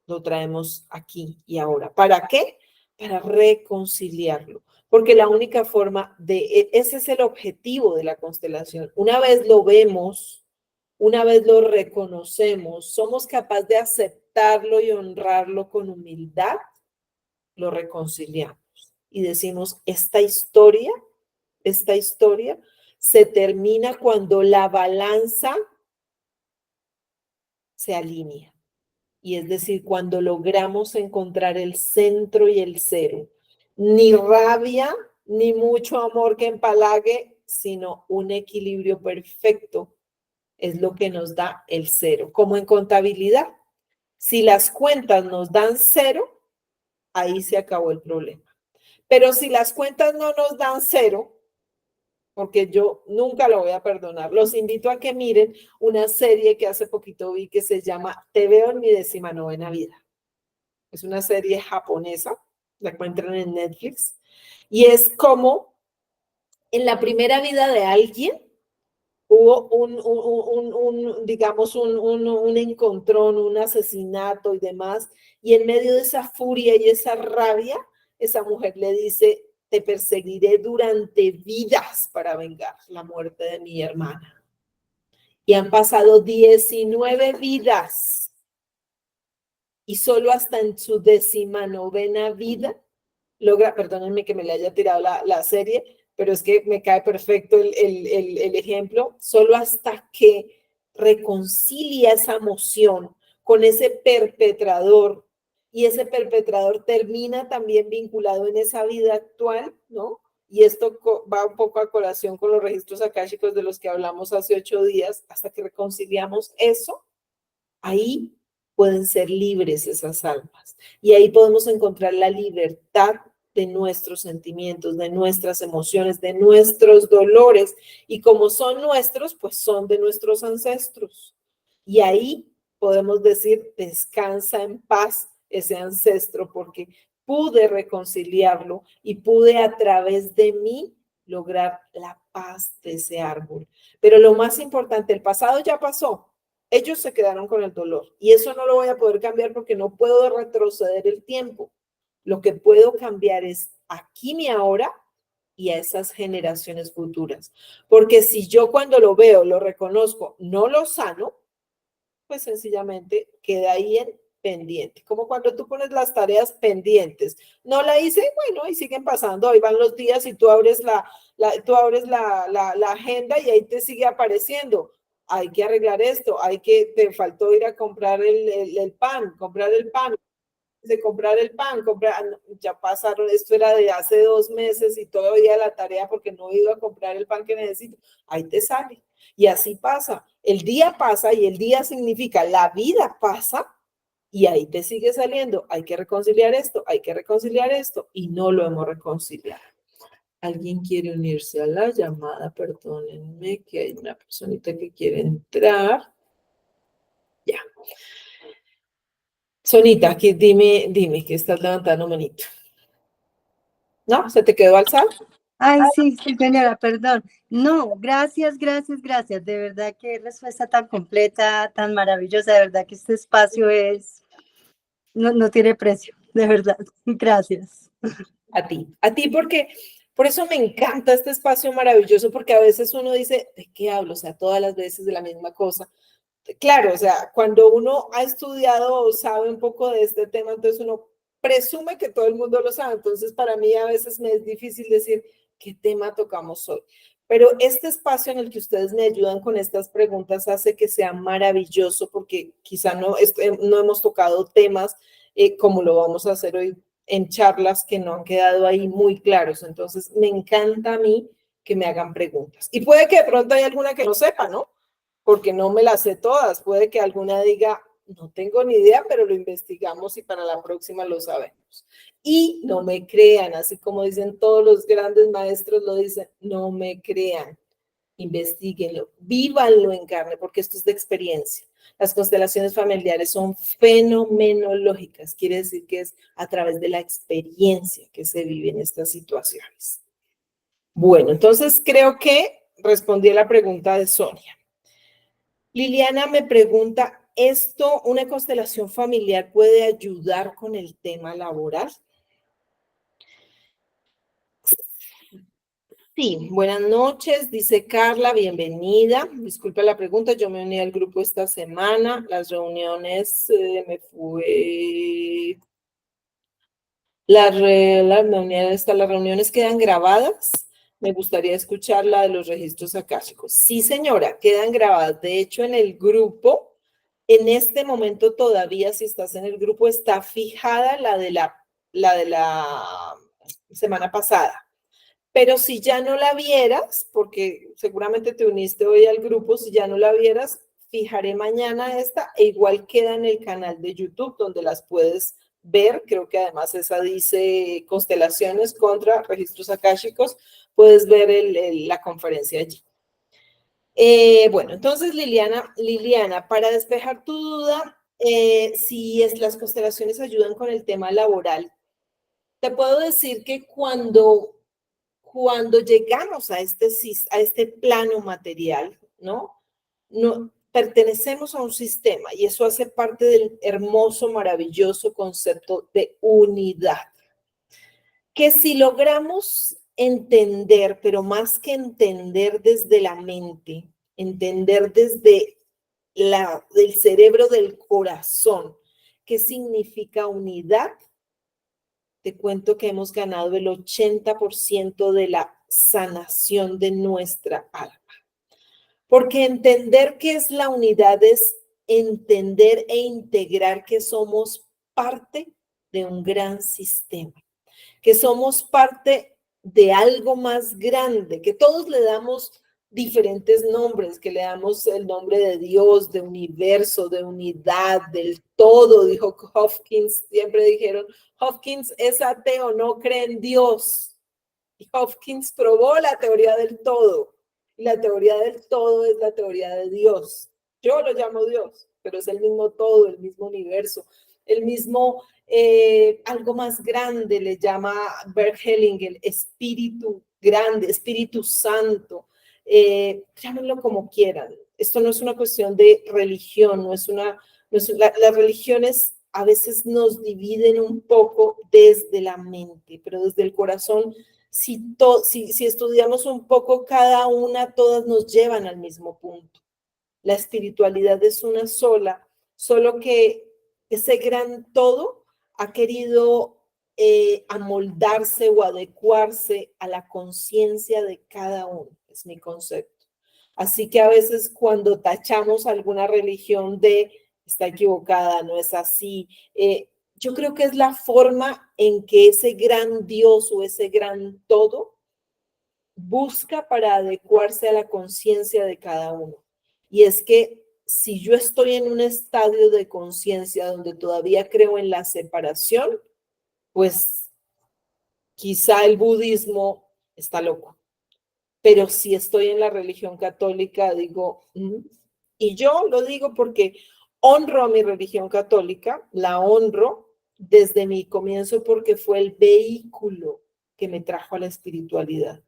lo traemos aquí y ahora. ¿Para qué? Para reconciliarlo. Porque la única forma ese es el objetivo de la constelación. Una vez lo vemos, una vez lo reconocemos, somos capaces de aceptarlo y honrarlo con humildad, lo reconciliamos. Y decimos, esta historia se termina cuando la balanza se alinea. Y es decir, cuando logramos encontrar el centro y el cero. Ni rabia, ni mucho amor que empalague, sino un equilibrio perfecto es lo que nos da el cero. Como en contabilidad, si las cuentas nos dan 0, ahí se acabó el problema. Pero si las cuentas no nos dan 0, porque yo nunca lo voy a perdonar. Los invito a que miren una serie que hace poquito vi que se llama Te veo en mi 19ª vida. Es una serie japonesa, la encuentran en Netflix, y es como en la primera vida de alguien hubo digamos, un encontrón, un asesinato y demás, y en medio de esa furia y esa rabia, esa mujer le dice, te perseguiré durante vidas para vengar la muerte de mi hermana. Y han pasado 19 vidas. Y solo hasta en su 19ª vida logra, perdónenme que me le haya tirado la serie, pero es que me cae perfecto el ejemplo, solo hasta que reconcilia esa emoción con ese perpetrador y ese perpetrador termina también vinculado en esa vida actual, ¿no? Y esto va un poco a colación con los registros akáshicos de los que hablamos hace 8 días, hasta que reconciliamos eso, ahí pueden ser libres esas almas. Y ahí podemos encontrar la libertad de nuestros sentimientos, de nuestras emociones, de nuestros dolores. Y como son nuestros, pues son de nuestros ancestros. Y ahí podemos decir, descansa en paz ese ancestro, porque pude reconciliarlo y pude a través de mí lograr la paz de ese árbol. Pero lo más importante, el pasado ya pasó. Ellos se quedaron con el dolor y eso no lo voy a poder cambiar porque no puedo retroceder el tiempo. Lo que puedo cambiar es aquí y ahora y a esas generaciones futuras. Porque si yo cuando lo veo, lo reconozco, no lo sano, pues sencillamente queda ahí en pendiente. Como cuando tú pones las tareas pendientes. No la hice, bueno, y siguen pasando, ahí van los días y tú abres la agenda y ahí te sigue apareciendo. Hay que arreglar esto, te faltó ir a comprar el pan, de comprar el pan, ya pasaron, esto era de hace 2 meses y todavía la tarea porque no he ido a comprar el pan que necesito, ahí te sale. Y así pasa, el día pasa y el día significa la vida pasa y ahí te sigue saliendo, hay que reconciliar esto y no lo hemos reconciliado. ¿Alguien quiere unirse a la llamada? Perdónenme que hay una personita que quiere entrar. Ya. Sonita, aquí dime que estás levantando manito. ¿No? ¿Se te quedó alzado? Ay, sí, sí, señora, perdón. No, gracias, gracias, gracias. De verdad que respuesta tan completa, tan maravillosa. De verdad que este espacio no tiene precio. De verdad. Gracias. A ti porque por eso me encanta este espacio maravilloso, porque a veces uno dice, ¿de qué hablo? O sea, todas las veces de la misma cosa. Claro, o sea, cuando uno ha estudiado o sabe un poco de este tema, entonces uno presume que todo el mundo lo sabe. Entonces, para mí a veces me es difícil decir qué tema tocamos hoy. Pero este espacio en el que ustedes me ayudan con estas preguntas hace que sea maravilloso porque quizá no hemos tocado temas como lo vamos a hacer hoy en charlas que no han quedado ahí muy claros. Entonces, me encanta a mí que me hagan preguntas. Y puede que de pronto hay alguna que no sepa, ¿no? Porque no me las sé todas. Puede que alguna diga, no tengo ni idea, pero lo investigamos y para la próxima lo sabemos. Y no me crean, así como dicen todos los grandes maestros, lo dicen, no me crean, investíguenlo, vívanlo en carne, porque esto es de experiencia. Las constelaciones familiares son fenomenológicas, quiere decir que es a través de la experiencia que se viven estas situaciones. Bueno, entonces creo que respondí a la pregunta de Sonia. Liliana me pregunta, ¿una constelación familiar puede ayudar con el tema laboral? Sí, buenas noches, dice Carla, bienvenida. Disculpe la pregunta, yo me uní al grupo esta semana, las reuniones las reuniones quedan grabadas. Me gustaría escuchar la de los registros akáshicos. Sí, señora, quedan grabadas. De hecho, en el grupo, en este momento todavía, si estás en el grupo, está fijada la de la semana pasada. Pero si ya no la vieras, porque seguramente te uniste hoy al grupo, si ya no la vieras, fijaré mañana esta e igual queda en el canal de YouTube donde las puedes ver. Creo que además esa dice constelaciones contra registros akáshicos. Puedes ver la conferencia allí. Bueno, entonces Liliana, para despejar tu duda, si las constelaciones ayudan con el tema laboral, te puedo decir que cuando llegamos a este plano material, ¿no? Pertenecemos a un sistema y eso hace parte del hermoso, maravilloso concepto de unidad. Que si logramos entender, pero más que entender desde la mente, entender desde del cerebro, del corazón, ¿qué significa unidad? Te cuento que hemos ganado el 80% de la sanación de nuestra alma. Porque entender qué es la unidad es entender e integrar que somos parte de un gran sistema, que somos parte de algo más grande, que todos le damos diferentes nombres, que le damos el nombre de Dios, de universo, de unidad, del todo, dijo Hopkins, siempre dijeron, Hopkins es ateo, no cree en Dios. Y Hopkins probó la teoría del todo. Y la teoría del todo es la teoría de Dios. Yo lo llamo Dios, pero es el mismo todo, el mismo universo, el mismo, algo más grande, le llama Bert Hellinger, espíritu grande, Espíritu Santo, llámenlo como quieran. Esto no es una cuestión de religión, las religiones a veces nos dividen un poco desde la mente, pero desde el corazón, si estudiamos un poco cada una, todas nos llevan al mismo punto. La espiritualidad es una sola, solo que ese gran todo ha querido amoldarse o adecuarse a la conciencia de cada uno, es mi concepto. Así que a veces cuando tachamos alguna religión de está equivocada, no es así, yo creo que es la forma en que ese gran Dios o ese gran todo busca para adecuarse a la conciencia de cada uno. Y es que si yo estoy en un estadio de conciencia donde todavía creo en la separación, pues quizá el budismo está loco. Pero si estoy en la religión católica, digo, y yo lo digo porque honro a mi religión católica, la honro desde mi comienzo porque fue el vehículo que me trajo a la espiritualidad.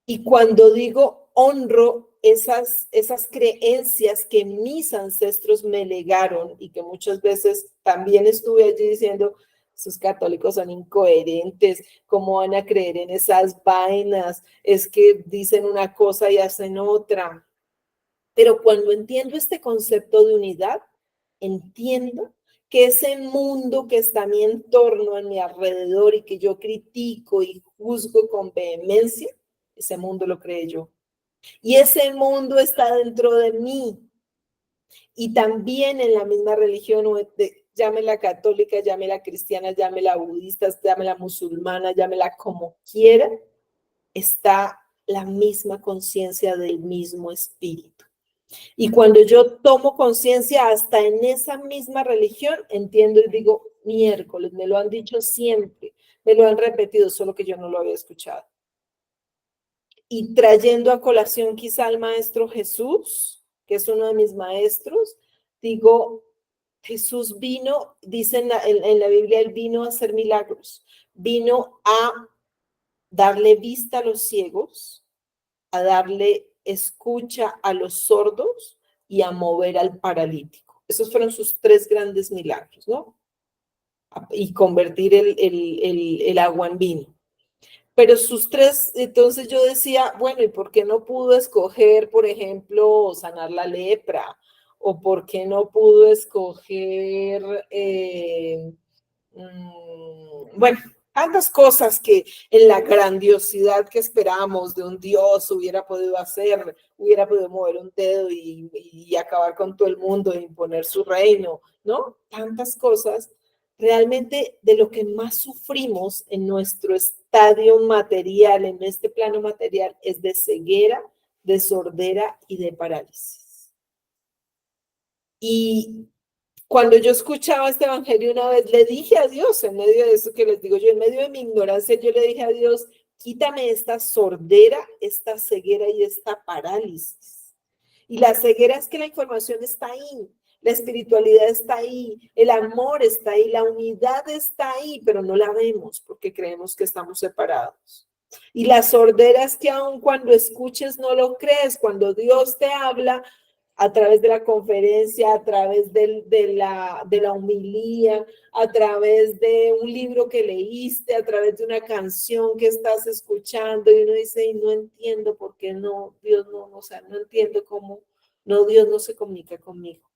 Y cuando digo honro esas creencias que mis ancestros me legaron y que muchas veces también estuve allí diciendo, esos católicos son incoherentes, ¿cómo van a creer en esas vainas? Es que dicen una cosa y hacen otra. Pero cuando entiendo este concepto de unidad, entiendo que ese mundo que está a mi entorno, en mi alrededor y que yo critico y juzgo con vehemencia, ese mundo lo creé yo. Y ese mundo está dentro de mí. Y también en la misma religión, llámela católica, llámela cristiana, llámela budista, llámela musulmana, llámela como quiera, está la misma conciencia del mismo espíritu. Y cuando yo tomo conciencia hasta en esa misma religión, entiendo y digo, miércoles, me lo han dicho siempre, me lo han repetido, solo que yo no lo había escuchado. Y trayendo a colación quizá al maestro Jesús, que es uno de mis maestros, digo, Jesús vino, dicen en la Biblia, él vino a hacer milagros, vino a darle vista a los ciegos, a darle escucha a los sordos y a mover al paralítico. Esos fueron sus 3 grandes milagros, ¿no? Y convertir el agua en vino. Pero sus 3, entonces yo decía, bueno, ¿y por qué no pudo escoger, por ejemplo, sanar la lepra? ¿O por qué no pudo escoger, bueno, tantas cosas que en la grandiosidad que esperamos de un Dios hubiera podido hacer, hubiera podido mover un dedo y acabar con todo el mundo e imponer su reino, ¿no? Tantas cosas. Realmente de lo que más sufrimos en nuestro estadio material, en este plano material, es de ceguera, de sordera y de parálisis. Y cuando yo escuchaba este evangelio una vez, le dije a Dios, en medio de eso que les digo yo, en medio de mi ignorancia, yo le dije a Dios, quítame esta sordera, esta ceguera y esta parálisis. Y la ceguera es que la información está ahí, la espiritualidad está ahí, el amor está ahí, la unidad está ahí, pero no la vemos porque creemos que estamos separados. Y la sordera es que aun cuando escuches no lo crees, cuando Dios te habla, a través de la conferencia, a través de la homilía, a través de un libro que leíste, a través de una canción que estás escuchando y uno dice, y no entiendo por qué no, Dios no, o sea, no entiendo cómo, no, Dios no se comunica conmigo.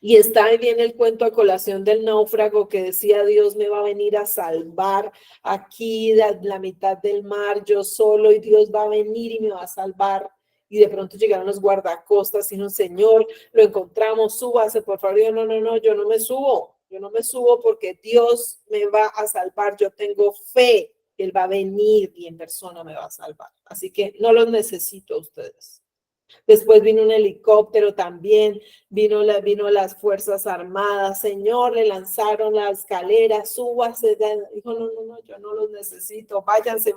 Y está bien el cuento a colación del náufrago que decía, Dios me va a venir a salvar aquí de la mitad del mar, yo solo, y Dios va a venir y me va a salvar. Y de pronto llegaron los guardacostas y un señor, lo encontramos, súbase, por favor. Yo, no, yo no me subo porque Dios me va a salvar, yo tengo fe, Él va a venir y en persona me va a salvar. Así que no los necesito a ustedes. Después vino un helicóptero también, vino las Fuerzas Armadas, Señor, le lanzaron la escalera, súbase. Dijo, no, yo no los necesito, váyanse,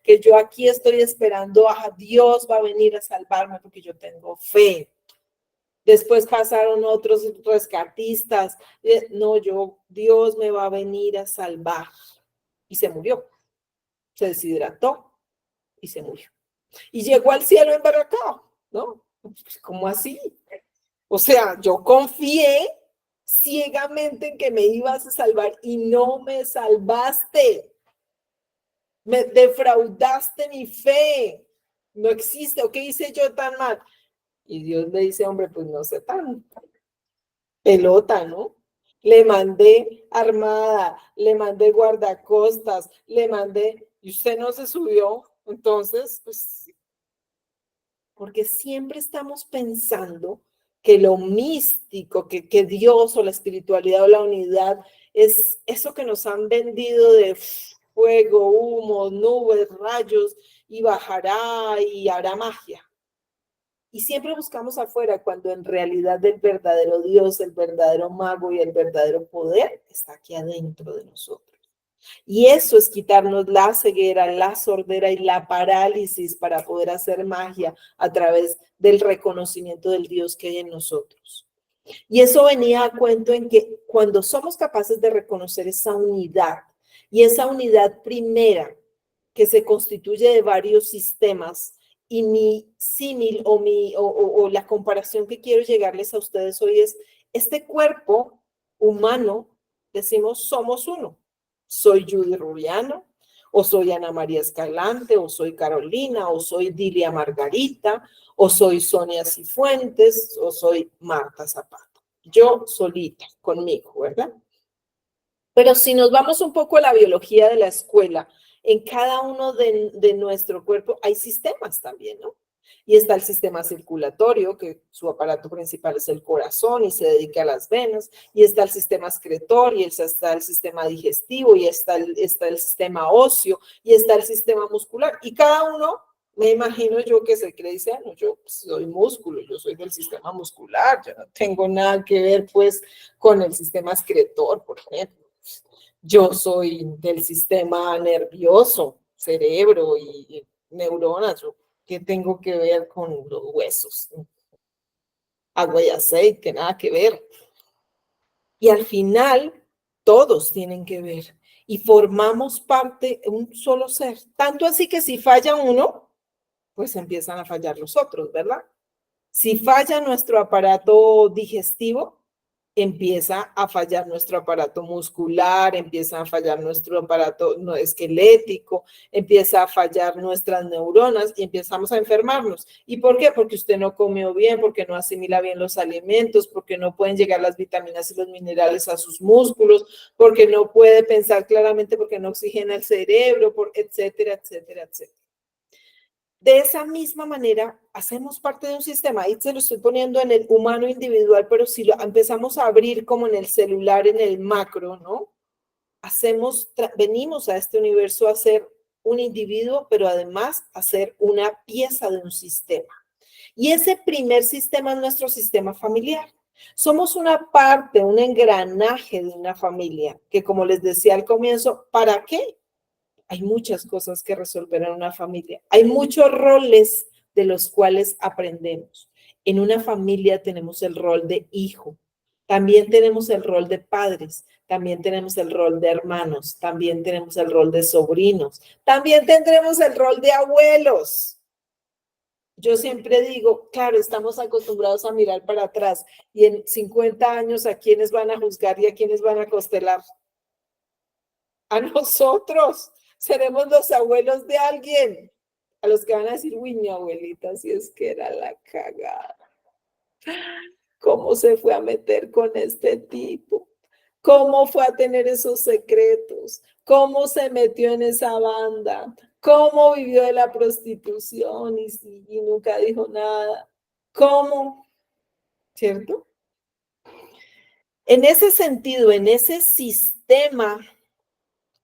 que yo aquí estoy esperando a Dios, va a venir a salvarme porque yo tengo fe. Después pasaron otros rescatistas, no, Dios me va a venir a salvar. Y se murió, se deshidrató y se murió. Y llegó al cielo embarracado, ¿no? ¿Cómo así? O sea, yo confié ciegamente en que me ibas a salvar y no me salvaste. Me defraudaste mi fe. No existe. ¿O qué hice yo tan mal? Y Dios le dice, hombre, pues no sé tan pelota, ¿no? Le mandé armada, le mandé guardacostas, le mandé, y usted no se subió. Entonces, pues, porque siempre estamos pensando que lo místico, que Dios o la espiritualidad o la unidad es eso que nos han vendido de fuego, humo, nubes, rayos, y bajará y hará magia. Y siempre buscamos afuera cuando en realidad el verdadero Dios, el verdadero mago y el verdadero poder está aquí adentro de nosotros. Y eso es quitarnos la ceguera, la sordera y la parálisis para poder hacer magia a través del reconocimiento del Dios que hay en nosotros. Y eso venía a cuento en que cuando somos capaces de reconocer esa unidad y esa unidad primera que se constituye de varios sistemas, y mi símil o la comparación que quiero llegarles a ustedes hoy es este cuerpo humano, decimos somos uno. Soy Judy Rubiano, o soy Ana María Escalante, o soy Carolina, o soy Dilia Margarita, o soy Sonia Cifuentes, o soy Marta Zapata. Yo solita, conmigo, ¿verdad? Pero si nos vamos un poco a la biología de la escuela, en cada uno de nuestro cuerpo hay sistemas también, ¿no? Y está el sistema circulatorio, que su aparato principal es el corazón y se dedica a las venas, y está el sistema excretor, y está el sistema digestivo, y está el sistema óseo, y está el sistema muscular. Y cada uno, me imagino yo que se cree, dice, no, yo soy músculo, yo soy del sistema muscular, yo no tengo nada que ver, pues, con el sistema excretor, por ejemplo. Yo soy del sistema nervioso, cerebro y neuronas. ¿Qué tengo que ver con los huesos? Agua y aceite, nada que ver. Y al final, todos tienen que ver. Y formamos parte de un solo ser. Tanto así que si falla uno, pues empiezan a fallar los otros, ¿verdad? Si falla nuestro aparato digestivo, empieza a fallar nuestro aparato muscular, empieza a fallar nuestro aparato no esquelético, empieza a fallar nuestras neuronas y empezamos a enfermarnos. ¿Y por qué? Porque usted no comió bien, porque no asimila bien los alimentos, porque no pueden llegar las vitaminas y los minerales a sus músculos, porque no puede pensar claramente, porque no oxigena el cerebro, etcétera, etcétera, etcétera. De esa misma manera, hacemos parte de un sistema, ahí se lo estoy poniendo en el humano individual, pero si lo empezamos a abrir como en el celular, en el macro, ¿no? Venimos a este universo a ser un individuo, pero además a ser una pieza de un sistema. Y ese primer sistema es nuestro sistema familiar. Somos una parte, un engranaje de una familia, que como les decía al comienzo, ¿para qué? Hay muchas cosas que resolver en una familia. Hay muchos roles de los cuales aprendemos. En una familia tenemos el rol de hijo, también tenemos el rol de padres, también tenemos el rol de hermanos, también tenemos el rol de sobrinos, también tendremos el rol de abuelos. Yo siempre digo, claro, estamos acostumbrados a mirar para atrás y en 50 años a quiénes van a juzgar y a quiénes van a constelar. A nosotros. Seremos los abuelos de alguien, a los que van a decir, uy, mi abuelita, si es que era la cagada. ¿Cómo se fue a meter con este tipo? ¿Cómo fue a tener esos secretos? ¿Cómo se metió en esa banda? ¿Cómo vivió de la prostitución y nunca dijo nada? ¿Cómo? ¿Cierto? En ese sentido, en ese sistema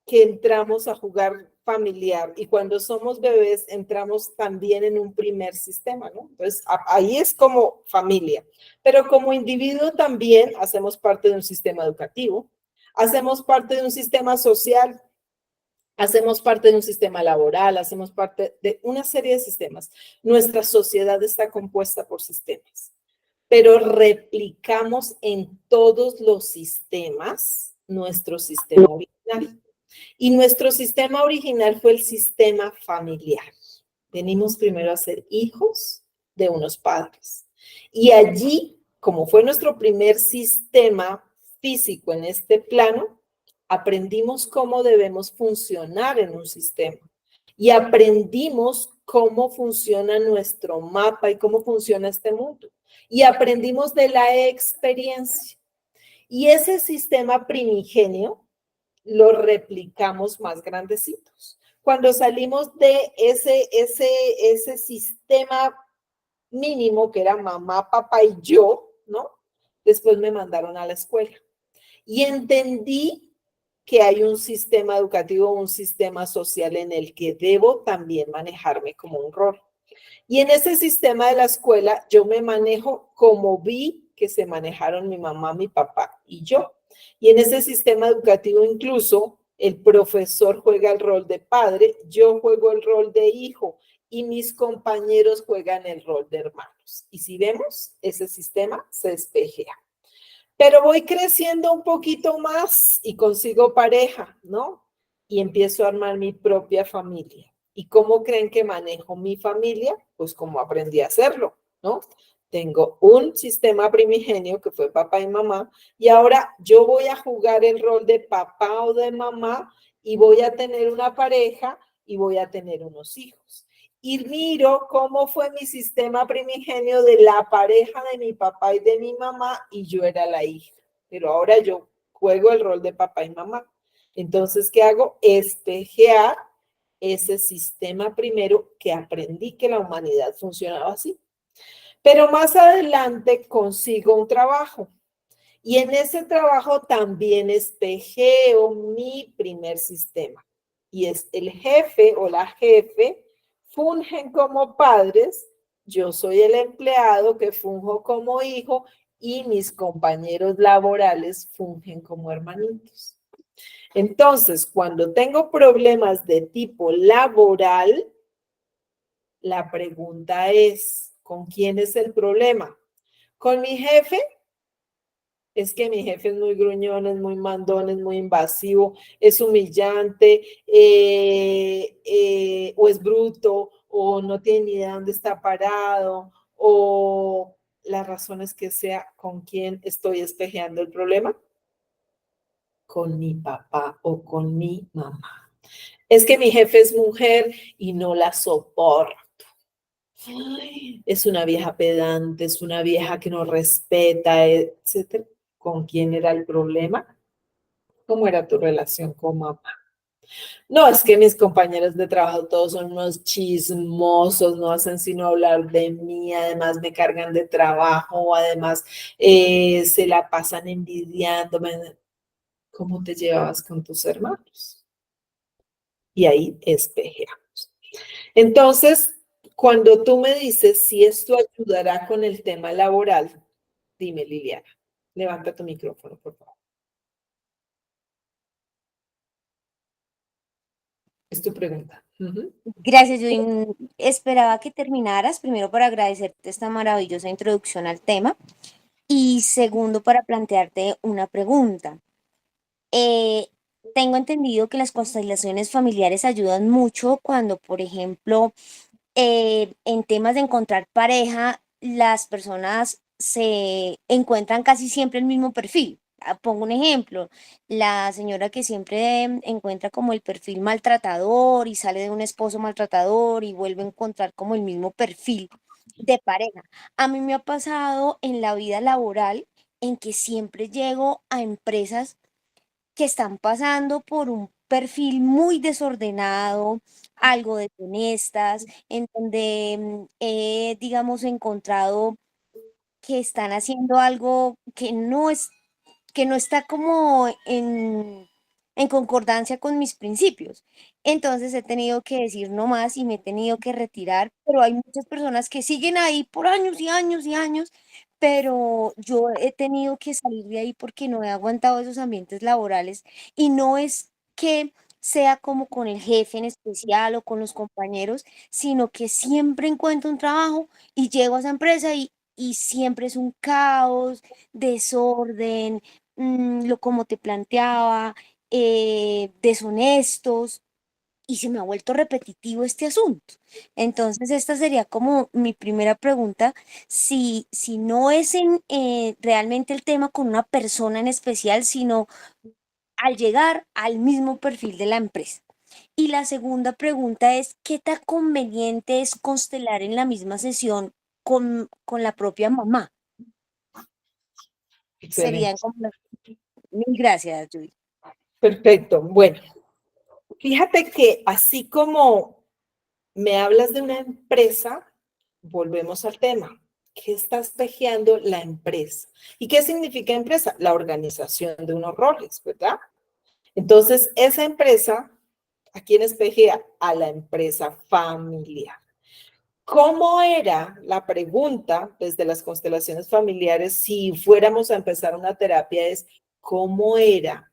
que entramos a jugar familiar y cuando somos bebés entramos también en un primer sistema, ¿no? Entonces, ahí es como familia, pero como individuo también hacemos parte de un sistema educativo, hacemos parte de un sistema social, hacemos parte de un sistema laboral, hacemos parte de una serie de sistemas. Nuestra sociedad está compuesta por sistemas, pero replicamos en todos los sistemas nuestro sistema original. Y nuestro sistema original fue el sistema familiar. Venimos primero a ser hijos de unos padres. Y allí, como fue nuestro primer sistema físico en este plano, aprendimos cómo debemos funcionar en un sistema. Y aprendimos cómo funciona nuestro mapa y cómo funciona este mundo. Y aprendimos de la experiencia. Y ese sistema primigenio lo replicamos más grandecitos. Cuando salimos de ese sistema mínimo que era mamá, papá y yo, ¿no? Después me mandaron a la escuela y entendí que hay un sistema educativo, un sistema social en el que debo también manejarme como un rol. Y en ese sistema de la escuela yo me manejo como vi que se manejaron mi mamá, mi papá y yo. Y en ese sistema educativo incluso el profesor juega el rol de padre, yo juego el rol de hijo y mis compañeros juegan el rol de hermanos. Y si vemos, ese sistema se espejea. Pero voy creciendo un poquito más y consigo pareja, ¿no? Y empiezo a armar mi propia familia. ¿Y cómo creen que manejo mi familia? Pues como aprendí a hacerlo, ¿no? Tengo un sistema primigenio que fue papá y mamá y ahora yo voy a jugar el rol de papá o de mamá y voy a tener una pareja y voy a tener unos hijos. Y miro cómo fue mi sistema primigenio de la pareja de mi papá y de mi mamá y yo era la hija. Pero ahora yo juego el rol de papá y mamá. Entonces, ¿qué hago? Espejear ese sistema primero que aprendí que la humanidad funcionaba así. Pero más adelante consigo un trabajo y en ese trabajo también espejeo mi primer sistema. Y es el jefe o la jefe fungen como padres, yo soy el empleado que funjo como hijo y mis compañeros laborales fungen como hermanitos. Entonces, cuando tengo problemas de tipo laboral, la pregunta es, ¿con quién es el problema? ¿Con mi jefe? Es que mi jefe es muy gruñón, es muy mandón, es muy invasivo, es humillante, o es bruto, o no tiene ni idea de dónde está parado, o las razones que sea con quién estoy espejeando el problema, con mi papá o con mi mamá. Es que mi jefe es mujer y no la soporto. Ay, es una vieja pedante, es una vieja que no respeta, etcétera. ¿Con quién era el problema? ¿Cómo era tu relación con mamá? No, es que mis compañeros de trabajo todos son unos chismosos, no hacen sino hablar de mí, además me cargan de trabajo, además se la pasan envidiándome. ¿Cómo te llevabas con tus hermanos? Y ahí espejeamos. Entonces, cuando tú me dices si esto ayudará con el tema laboral, dime, Liliana, levanta tu micrófono, por favor. Es tu pregunta. Gracias, yo esperaba que terminaras, primero para agradecerte esta maravillosa introducción al tema y segundo para plantearte una pregunta. Eh, Tengo entendido que las constelaciones familiares ayudan mucho cuando, por ejemplo, en temas de encontrar pareja, las personas se encuentran casi siempre el mismo perfil. Pongo un ejemplo, la señora que siempre encuentra como el perfil maltratador y sale de un esposo maltratador y vuelve a encontrar como el mismo perfil de pareja. A mí me ha pasado en la vida laboral en que siempre llego a empresas que están pasando por un perfil muy desordenado, algo deshonestas, en donde he, digamos, encontrado que están haciendo algo que no está como en concordancia con mis principios. Entonces he tenido que decir no más y me he tenido que retirar, pero hay muchas personas que siguen ahí por años y años y años, pero yo he tenido que salir de ahí porque no he aguantado esos ambientes laborales y no es que sea como con el jefe en especial o con los compañeros, sino que siempre encuentro un trabajo y llego a esa empresa y siempre es un caos, desorden, lo como te planteaba, deshonestos, y se me ha vuelto repetitivo este asunto. Entonces, esta sería como mi primera pregunta, si no es realmente el tema con una persona en especial, sino al llegar al mismo perfil de la empresa. Y la segunda pregunta es, ¿qué tan conveniente es constelar en la misma sesión con la propia mamá? Excelente. Serían como Mil gracias, Judy. Perfecto. Bueno, fíjate que así como me hablas de una empresa, volvemos al tema. ¿Qué está espejeando la empresa? ¿Y qué significa empresa? La organización de unos roles, ¿verdad? Entonces, esa empresa, ¿a quién espejea? A la empresa familiar. ¿Cómo era la pregunta desde las constelaciones familiares si fuéramos a empezar una terapia? Es, ¿cómo era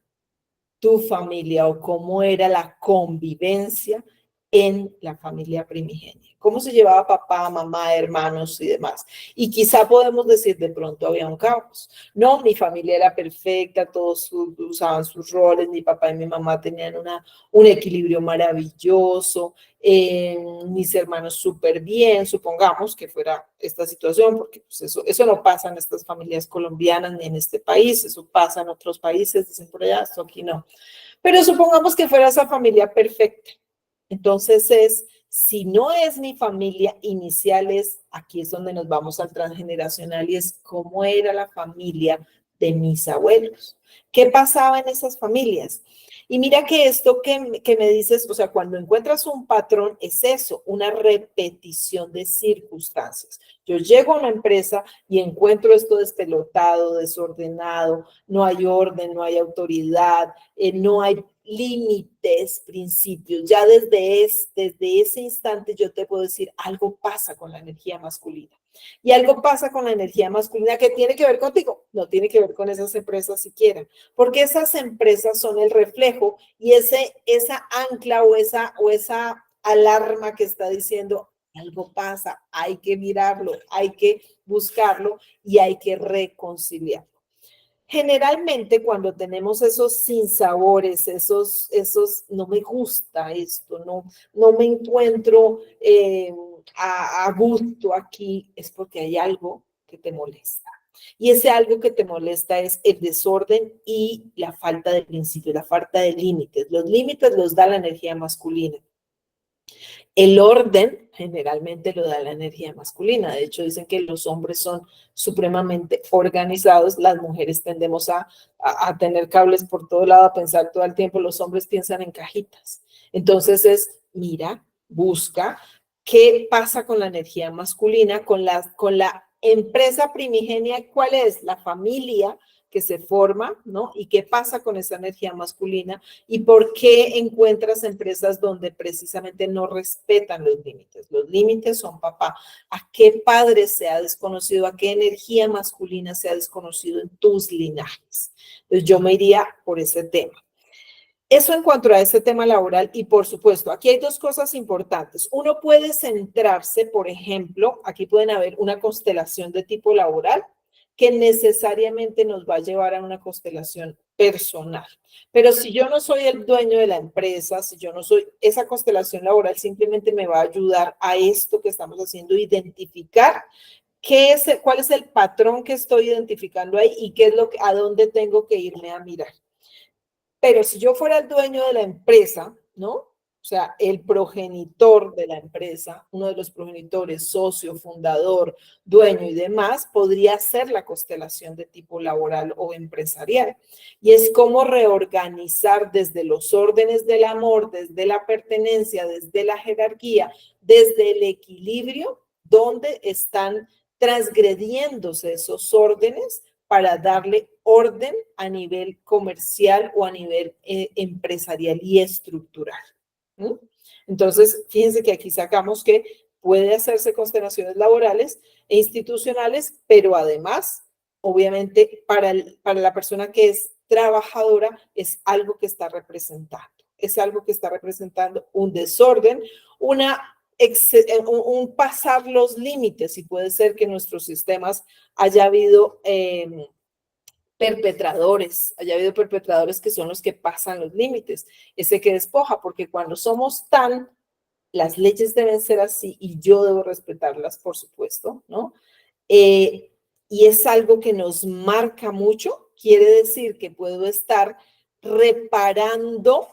tu familia o cómo era la convivencia en la familia primigenia? ¿Cómo se llevaba papá, mamá, hermanos y demás? Y quizá podemos decir, de pronto había un caos. No, mi familia era perfecta, todos usaban sus roles, mi papá y mi mamá tenían un equilibrio maravilloso, mis hermanos súper bien, supongamos que fuera esta situación, porque pues eso no pasa en estas familias colombianas ni en este país, eso pasa en otros países, dicen por allá, esto aquí no. Pero supongamos que fuera esa familia perfecta. Entonces si no es mi familia inicial, aquí es donde nos vamos al transgeneracional y es cómo era la familia de mis abuelos. ¿Qué pasaba en esas familias? Y mira que esto que me dices, o sea, cuando encuentras un patrón, es eso, una repetición de circunstancias. Yo llego a una empresa y encuentro esto despelotado, desordenado, no hay orden, no hay autoridad, no hay límites, principios. Ya desde ese instante yo te puedo decir, algo pasa con la energía masculina. Y algo pasa con la energía masculina que tiene que ver contigo, no tiene que ver con esas empresas siquiera, porque esas empresas son el reflejo y esa ancla o esa alarma que está diciendo, algo pasa, hay que mirarlo, hay que buscarlo y hay que reconciliarlo. Generalmente cuando tenemos esos sinsabores, esos no me gusta esto, no me encuentro a gusto aquí, es porque hay algo que te molesta. Y ese algo que te molesta es el desorden y la falta de principios, la falta de límites. Los límites los da la energía masculina. El orden generalmente lo da la energía masculina. De hecho, dicen que los hombres son supremamente organizados. Las mujeres tendemos a tener cables por todo lado, a pensar todo el tiempo. Los hombres piensan en cajitas. Entonces mira, busca qué pasa con la energía masculina, con la empresa primigenia. ¿Cuál es? La familia que se forma, ¿no? ¿Y qué pasa con esa energía masculina? ¿Y por qué encuentras empresas donde precisamente no respetan los límites? Los límites son, papá, ¿a qué padre se ha desconocido? ¿A qué energía masculina se ha desconocido en tus linajes? Entonces yo me iría por ese tema. Eso en cuanto a ese tema laboral y por supuesto, aquí hay dos cosas importantes. Uno puede centrarse, por ejemplo, aquí pueden haber una constelación de tipo laboral que necesariamente nos va a llevar a una constelación personal. Pero si yo no soy el dueño de la empresa, si yo no soy, esa constelación laboral simplemente me va a ayudar a esto que estamos haciendo, identificar cuál es el patrón que estoy identificando ahí y qué es a dónde tengo que irme a mirar. Pero si yo fuera el dueño de la empresa, ¿no? O sea, el progenitor de la empresa, uno de los progenitores, socio, fundador, dueño y demás, podría ser la constelación de tipo laboral o empresarial. Y es cómo reorganizar desde los órdenes del amor, desde la pertenencia, desde la jerarquía, desde el equilibrio, donde están transgrediéndose esos órdenes para darle orden a nivel comercial o a nivel empresarial y estructural. ¿Mm? Entonces, fíjense que aquí sacamos que puede hacerse constelaciones laborales e institucionales, pero además, obviamente, para la persona que es trabajadora, es algo que está representando. Es algo que está representando un desorden, un pasar los límites, y puede ser que en nuestros sistemas haya habido perpetradores que son los que pasan los límites, ese que despoja, porque cuando somos las leyes deben ser así y yo debo respetarlas, por supuesto, ¿no? Y es algo que nos marca mucho, quiere decir que puedo estar reparando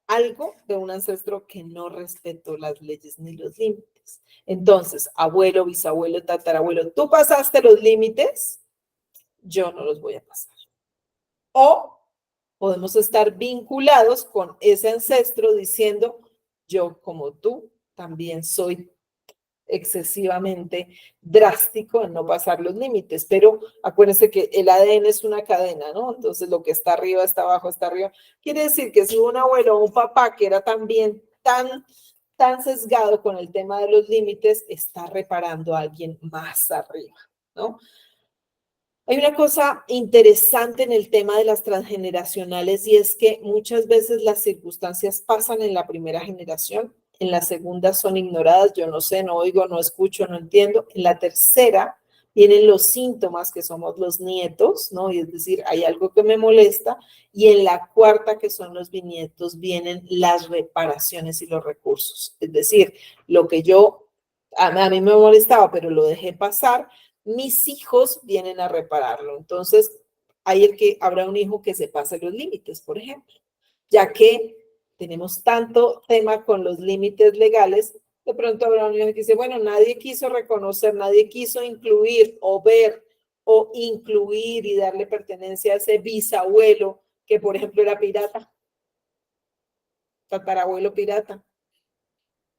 algo de un ancestro que no respetó las leyes ni los límites. Entonces, abuelo, bisabuelo, tatarabuelo, tú pasaste los límites, yo no los voy a pasar. O podemos estar vinculados con ese ancestro diciendo, yo como tú también soy excesivamente drástico en no pasar los límites, pero acuérdense que el ADN es una cadena, ¿no? Entonces lo que está arriba está abajo, está arriba. Quiere decir que si un abuelo o un papá que era también tan sesgado con el tema de los límites, está reparando a alguien más arriba, ¿no? Hay una cosa interesante en el tema de las transgeneracionales y es que muchas veces las circunstancias pasan en la primera generación, en la segunda son ignoradas, yo no sé, no oigo, no escucho, no entiendo. En la tercera vienen los síntomas que somos los nietos, ¿no? Y es decir, hay algo que me molesta. Y en la cuarta, que son los bisnietos, vienen las reparaciones y los recursos. Es decir, lo que a mí me molestaba, pero lo dejé pasar, mis hijos vienen a repararlo. Entonces, habrá un hijo que se pase los límites, por ejemplo, ya que tenemos tanto tema con los límites legales, de pronto habrá un hijo que dice, bueno, nadie quiso reconocer, nadie quiso incluir o ver o incluir y darle pertenencia a ese bisabuelo que, por ejemplo, era pirata, tatarabuelo pirata,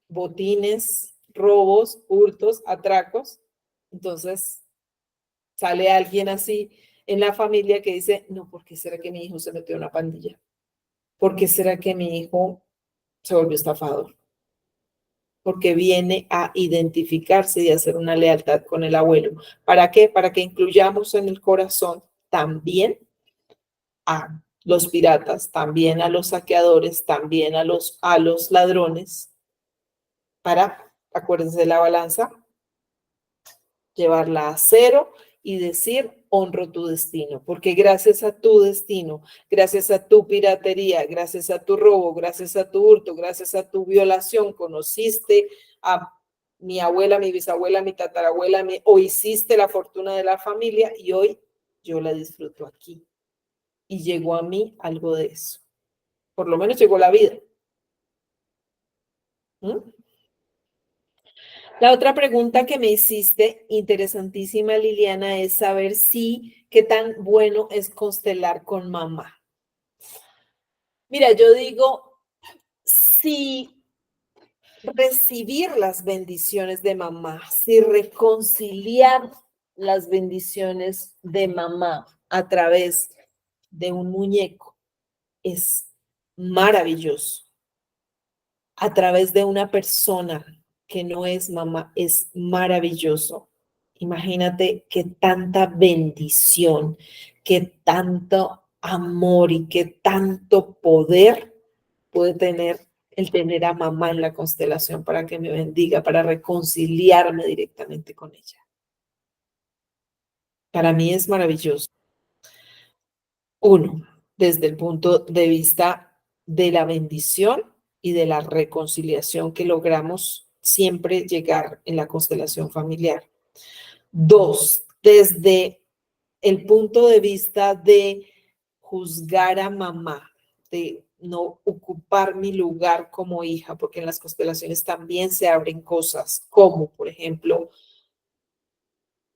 botines, robos, hurtos, atracos. Entonces, sale alguien así en la familia que dice, no, ¿por qué será que mi hijo se metió en una pandilla? ¿Por qué será que mi hijo se volvió estafador? Porque viene a identificarse y a hacer una lealtad con el abuelo. ¿Para qué? Para que incluyamos en el corazón también a los piratas, también a los saqueadores, también a los ladrones, para, acuérdense de la balanza, llevarla a cero y decir, honro tu destino, porque gracias a tu destino, gracias a tu piratería, gracias a tu robo, gracias a tu hurto, gracias a tu violación, conociste a mi abuela, mi bisabuela, mi tatarabuela, o hiciste la fortuna de la familia y hoy yo la disfruto aquí. Y llegó a mí algo de eso. Por lo menos llegó la vida. ¿Mm? La otra pregunta que me hiciste, interesantísima, Liliana, es saber qué tan bueno es constelar con mamá. Mira, yo digo, si recibir las bendiciones de mamá, si reconciliar las bendiciones de mamá a través de un muñeco es maravilloso. A través de una persona que no es mamá, es maravilloso. Imagínate qué tanta bendición, qué tanto amor y qué tanto poder puede tener el tener a mamá en la constelación para que me bendiga, para reconciliarme directamente con ella. Para mí es maravilloso. Uno, desde el punto de vista de la bendición y de la reconciliación que logramos siempre llegar en la constelación familiar. Dos, desde el punto de vista de juzgar a mamá, de no ocupar mi lugar como hija, porque en las constelaciones también se abren cosas como, por ejemplo,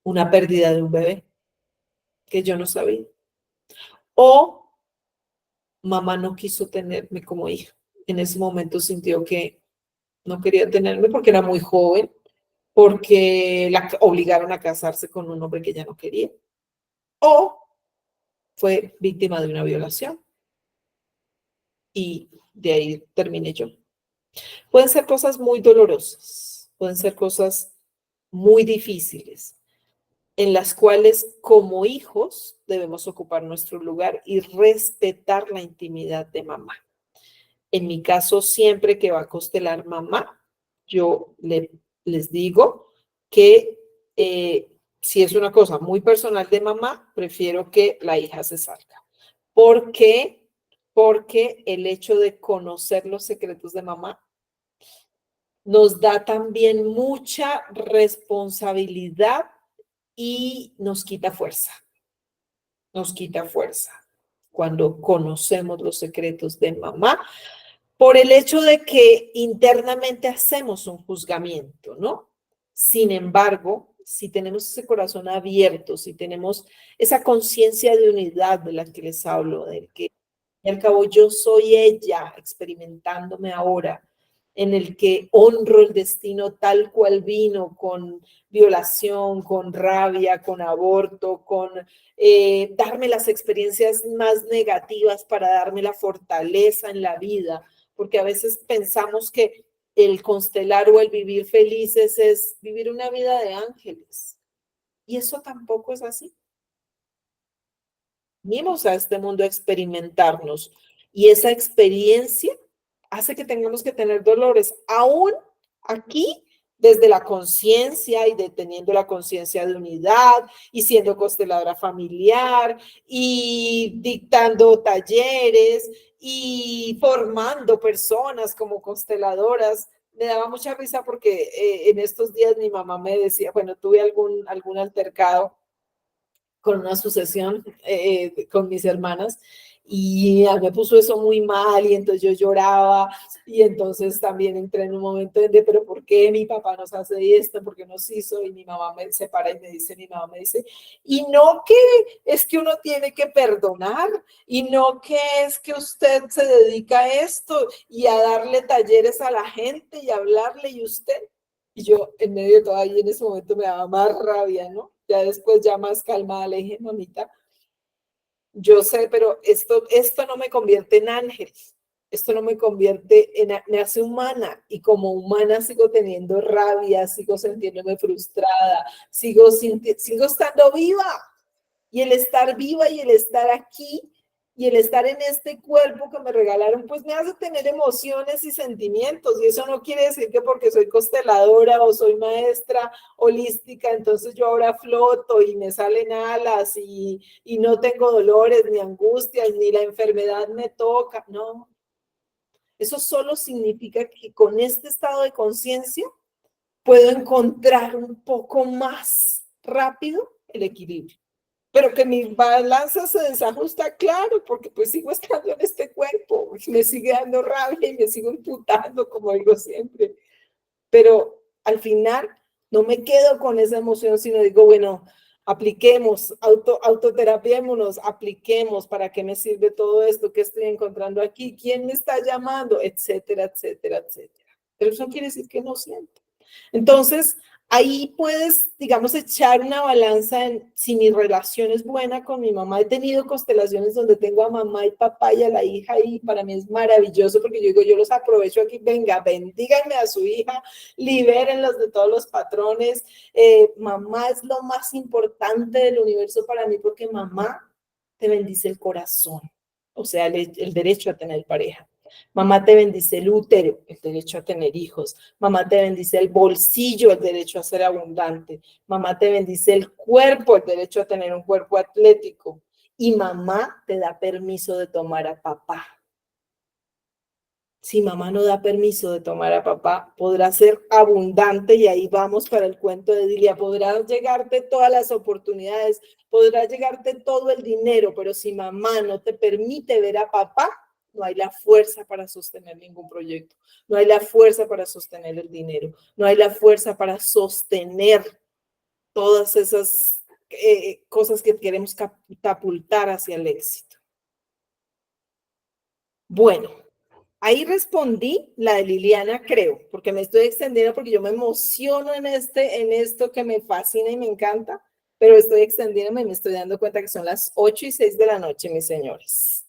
una pérdida de un bebé que yo no sabía. O mamá no quiso tenerme como hija. En ese momento sintió que no quería tenerme porque era muy joven, porque la obligaron a casarse con un hombre que ella no quería. o fue víctima de una violación. Y de ahí terminé yo. Pueden ser cosas muy dolorosas, pueden ser cosas muy difíciles, en las cuales como hijos debemos ocupar nuestro lugar y respetar la intimidad de mamá. En mi caso, siempre que va a constelar mamá, yo les digo que si es una cosa muy personal de mamá, prefiero que la hija se salga. ¿Por qué? Porque el hecho de conocer los secretos de mamá nos da también mucha responsabilidad y nos quita fuerza. Nos quita fuerza cuando conocemos los secretos de mamá, por el hecho de que internamente hacemos un juzgamiento, ¿no? Sin embargo, si tenemos ese corazón abierto, si tenemos esa conciencia de unidad de la que les hablo, del que al cabo yo soy ella experimentándome ahora, en el que honro el destino tal cual vino, con violación, con rabia, con aborto, con darme las experiencias más negativas para darme la fortaleza en la vida, porque a veces pensamos que el constelar o el vivir felices es vivir una vida de ángeles, y eso tampoco es así. Venimos a este mundo a experimentarnos y esa experiencia hace que tengamos que tener dolores, aún aquí desde la conciencia y teniendo la conciencia de unidad y siendo consteladora familiar y dictando talleres y formando personas como consteladoras. Me daba mucha risa porque en estos días mi mamá me decía, bueno, tuve algún altercado con una sucesión con mis hermanas y me puso eso muy mal y entonces yo lloraba y entonces también entré en un momento de, pero ¿por qué mi papá nos hace esto? ¿Por qué nos hizo? Y mi mamá me separa y mi mamá me dice, y no que es que uno tiene que perdonar y no que es que usted se dedica a esto y a darle talleres a la gente y a hablarle y usted. Y yo en medio de todo ahí en ese momento me daba más rabia, ¿no? Ya después, ya más calmada, le dije, mamita, yo sé, pero esto no me convierte en ángel, esto no me convierte me hace humana, y como humana sigo teniendo rabia, sigo sintiéndome frustrada, sigo estando viva, y el estar viva y el estar aquí y el estar en este cuerpo que me regalaron, pues me hace tener emociones y sentimientos, y eso no quiere decir que porque soy consteladora o soy maestra holística, entonces yo ahora floto y me salen alas y no tengo dolores, ni angustias, ni la enfermedad me toca, no. Eso solo significa que con este estado de conciencia puedo encontrar un poco más rápido el equilibrio. Pero que mi balanza se desajusta, claro, porque pues sigo estando en este cuerpo, me sigue dando rabia y me sigo imputando, como digo siempre. Pero al final no me quedo con esa emoción, sino digo, bueno, apliquemos, autoterapiémonos, apliquemos, ¿para qué me sirve todo esto? ¿Qué estoy encontrando aquí? ¿Quién me está llamando? Etcétera, etcétera, etcétera. Pero eso no quiere decir que no siento. Entonces, ahí puedes, digamos, echar una balanza en si mi relación es buena con mi mamá. He tenido constelaciones donde tengo a mamá y papá y a la hija y para mí es maravilloso porque yo digo, yo los aprovecho aquí, venga, bendíganme a su hija, libérenlos de todos los patrones. Mamá es lo más importante del universo para mí porque mamá te bendice el corazón, o sea, el derecho a tener pareja. Mamá te bendice el útero, el derecho a tener hijos. Mamá te bendice el bolsillo, el derecho a ser abundante. Mamá te bendice el cuerpo, el derecho a tener un cuerpo atlético. Y mamá te da permiso de tomar a papá. Si mamá no da permiso de tomar a papá, podrá ser abundante, y ahí vamos para el cuento de Dilia. Podrá llegarte todas las oportunidades, podrá llegarte todo el dinero, pero si mamá no te permite ver a papá, no hay la fuerza para sostener ningún proyecto, no hay la fuerza para sostener el dinero, no hay la fuerza para sostener todas esas cosas que queremos catapultar hacia el éxito. Bueno, ahí respondí la de Liliana, creo, porque me estoy extendiendo, porque yo me emociono en esto que me fascina y me encanta, pero estoy extendiéndome y me estoy dando cuenta que son las 8:06 de la noche, mis señores.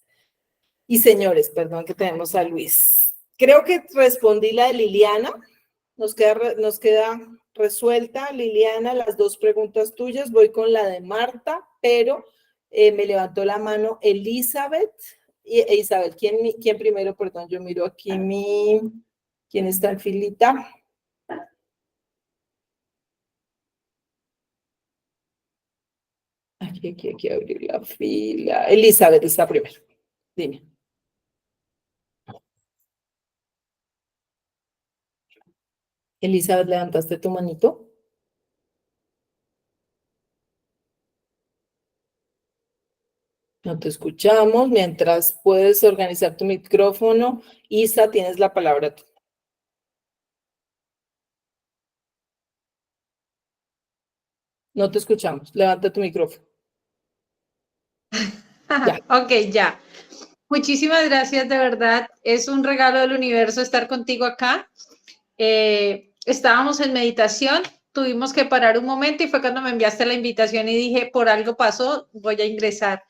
Y señores, perdón que tenemos a Luis. Creo que respondí la de Liliana. Nos queda resuelta, Liliana, las dos preguntas tuyas. Voy con la de Marta, pero me levantó la mano Elizabeth. Isabel, ¿quién primero? Perdón, yo miro aquí ¿quién está en filita? Aquí, abrir la fila. Elizabeth está primero. Dime. Elizabeth, ¿levantaste tu manito? No te escuchamos. Mientras puedes organizar tu micrófono, Isa, tienes la palabra tú. No te escuchamos. Levanta tu micrófono. Ya. Ok, ya. Muchísimas gracias, de verdad. Es un regalo del universo estar contigo acá. Estábamos en meditación, tuvimos que parar un momento y fue cuando me enviaste la invitación y dije, por algo pasó, voy a ingresar.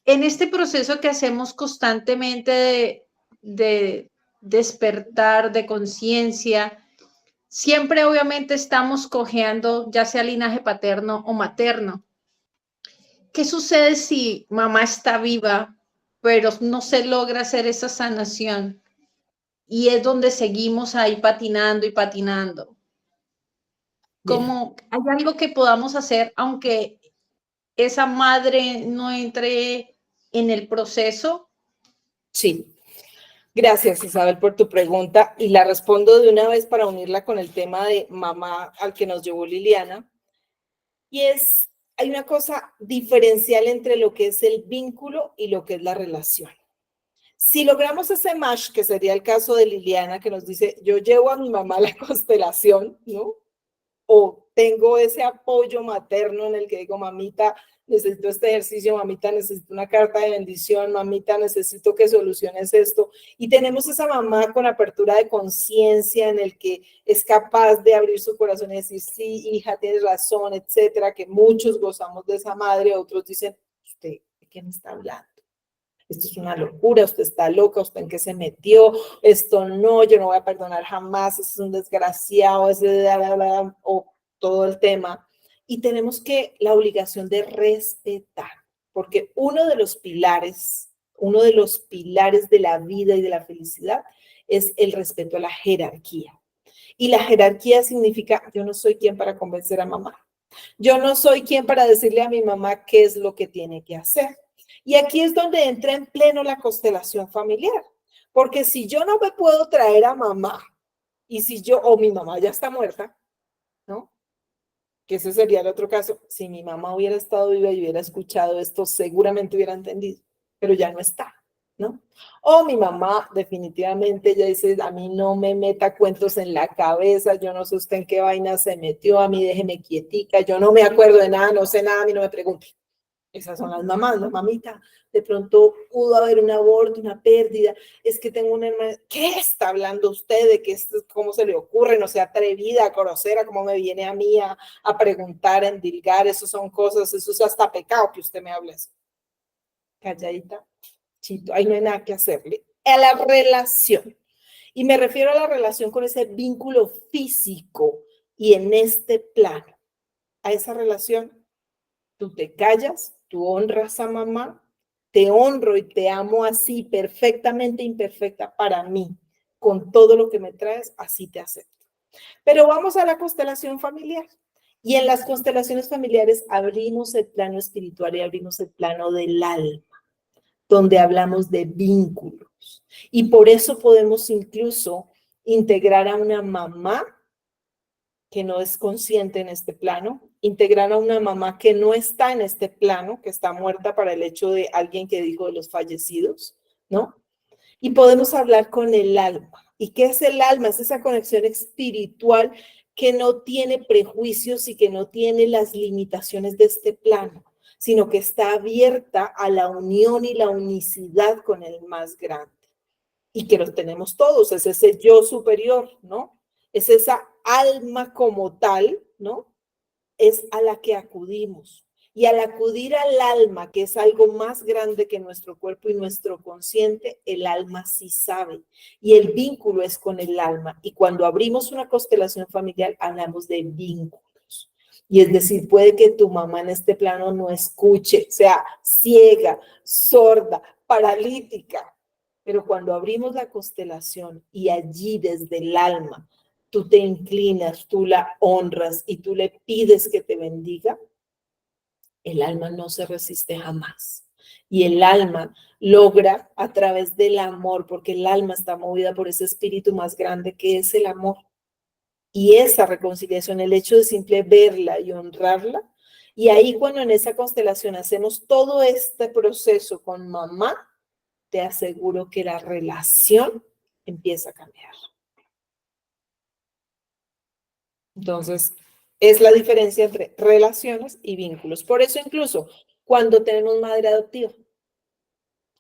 En este proceso que hacemos constantemente de despertar, de conciencia, siempre obviamente estamos cojeando, ya sea linaje paterno o materno. ¿Qué sucede si mamá está viva, pero no se logra hacer esa sanación? Y es donde seguimos ahí patinando y patinando. Como hay algo que podamos hacer, aunque esa madre no entre en el proceso. Sí. Gracias, Isabel, por tu pregunta. Y la respondo de una vez para unirla con el tema de mamá al que nos llevó Liliana. Y hay una cosa diferencial entre lo que es el vínculo y lo que es la relación. Si logramos ese match, que sería el caso de Liliana, que nos dice, yo llevo a mi mamá a la constelación, ¿no? O tengo ese apoyo materno en el que digo, mamita, necesito este ejercicio, mamita, necesito una carta de bendición, mamita, necesito que soluciones esto. Y tenemos esa mamá con apertura de conciencia en el que es capaz de abrir su corazón y decir, sí, hija, tienes razón, etcétera, que muchos gozamos de esa madre, otros dicen, ¿usted de qué me está hablando? Esto es una locura, usted está loca, usted en qué se metió, esto no, yo no voy a perdonar jamás, es un desgraciado, o todo el tema. Y tenemos la obligación de respetar, porque uno de los pilares de la vida y de la felicidad es el respeto a la jerarquía. Y la jerarquía significa, yo no soy quien para convencer a mamá. Yo no soy quien para decirle a mi mamá qué es lo que tiene que hacer. Y aquí es donde entra en pleno la constelación familiar, porque si yo no me puedo traer a mamá, y si o mi mamá ya está muerta, ¿no? Que ese sería el otro caso, si mi mamá hubiera estado viva y hubiera escuchado esto, seguramente hubiera entendido, pero ya no está, ¿no? O mi mamá definitivamente ya dice, a mí no me meta cuentos en la cabeza, yo no sé usted en qué vaina se metió, a mí déjeme quietica, yo no me acuerdo de nada, no sé nada, a mí no me pregunte. Esas son las mamás, ¿no? Mamita, de pronto pudo haber un aborto, una pérdida, es que tengo una hermana. ¿Qué está hablando usted de que cómo se le ocurre? No sea atrevida, grosera, como me viene a mí a preguntar, a endilgar, eso son cosas, eso es hasta pecado que usted me hable así. Calladita, chito, ahí no hay nada que hacerle. A la relación, y me refiero a la relación con ese vínculo físico y en este plano, a esa relación. Tú te callas, tú honras a mamá, te honro y te amo así, perfectamente imperfecta para mí, con todo lo que me traes, así te acepto. Pero vamos a la constelación familiar. Y en las constelaciones familiares abrimos el plano espiritual y abrimos el plano del alma, donde hablamos de vínculos. Y por eso podemos incluso integrar a una mamá que no es consciente en este plano, integrar a una mamá que no está en este plano, que está muerta para el hecho de alguien que dijo de los fallecidos, ¿no? Y podemos hablar con el alma. ¿Y qué es el alma? Es esa conexión espiritual que no tiene prejuicios y que no tiene las limitaciones de este plano, sino que está abierta a la unión y la unicidad con el más grande. Y que los tenemos todos, es ese yo superior, ¿no? Es esa alma como tal, ¿no? es a la que acudimos. Y al acudir al alma, que es algo más grande que nuestro cuerpo y nuestro consciente, el alma sí sabe. Y el vínculo es con el alma. Y cuando abrimos una constelación familiar, hablamos de vínculos. Y es decir, puede que tu mamá en este plano no escuche, sea ciega, sorda, paralítica. Pero cuando abrimos la constelación y allí desde el alma, tú te inclinas, tú la honras y tú le pides que te bendiga, el alma no se resiste jamás. Y el alma logra a través del amor, porque el alma está movida por ese espíritu más grande que es el amor. Y esa reconciliación, el hecho de simple verla y honrarla, y ahí cuando en esa constelación hacemos todo este proceso con mamá, te aseguro que la relación empieza a cambiar. Entonces, es la diferencia entre relaciones y vínculos. Por eso incluso cuando tenemos madre adoptiva,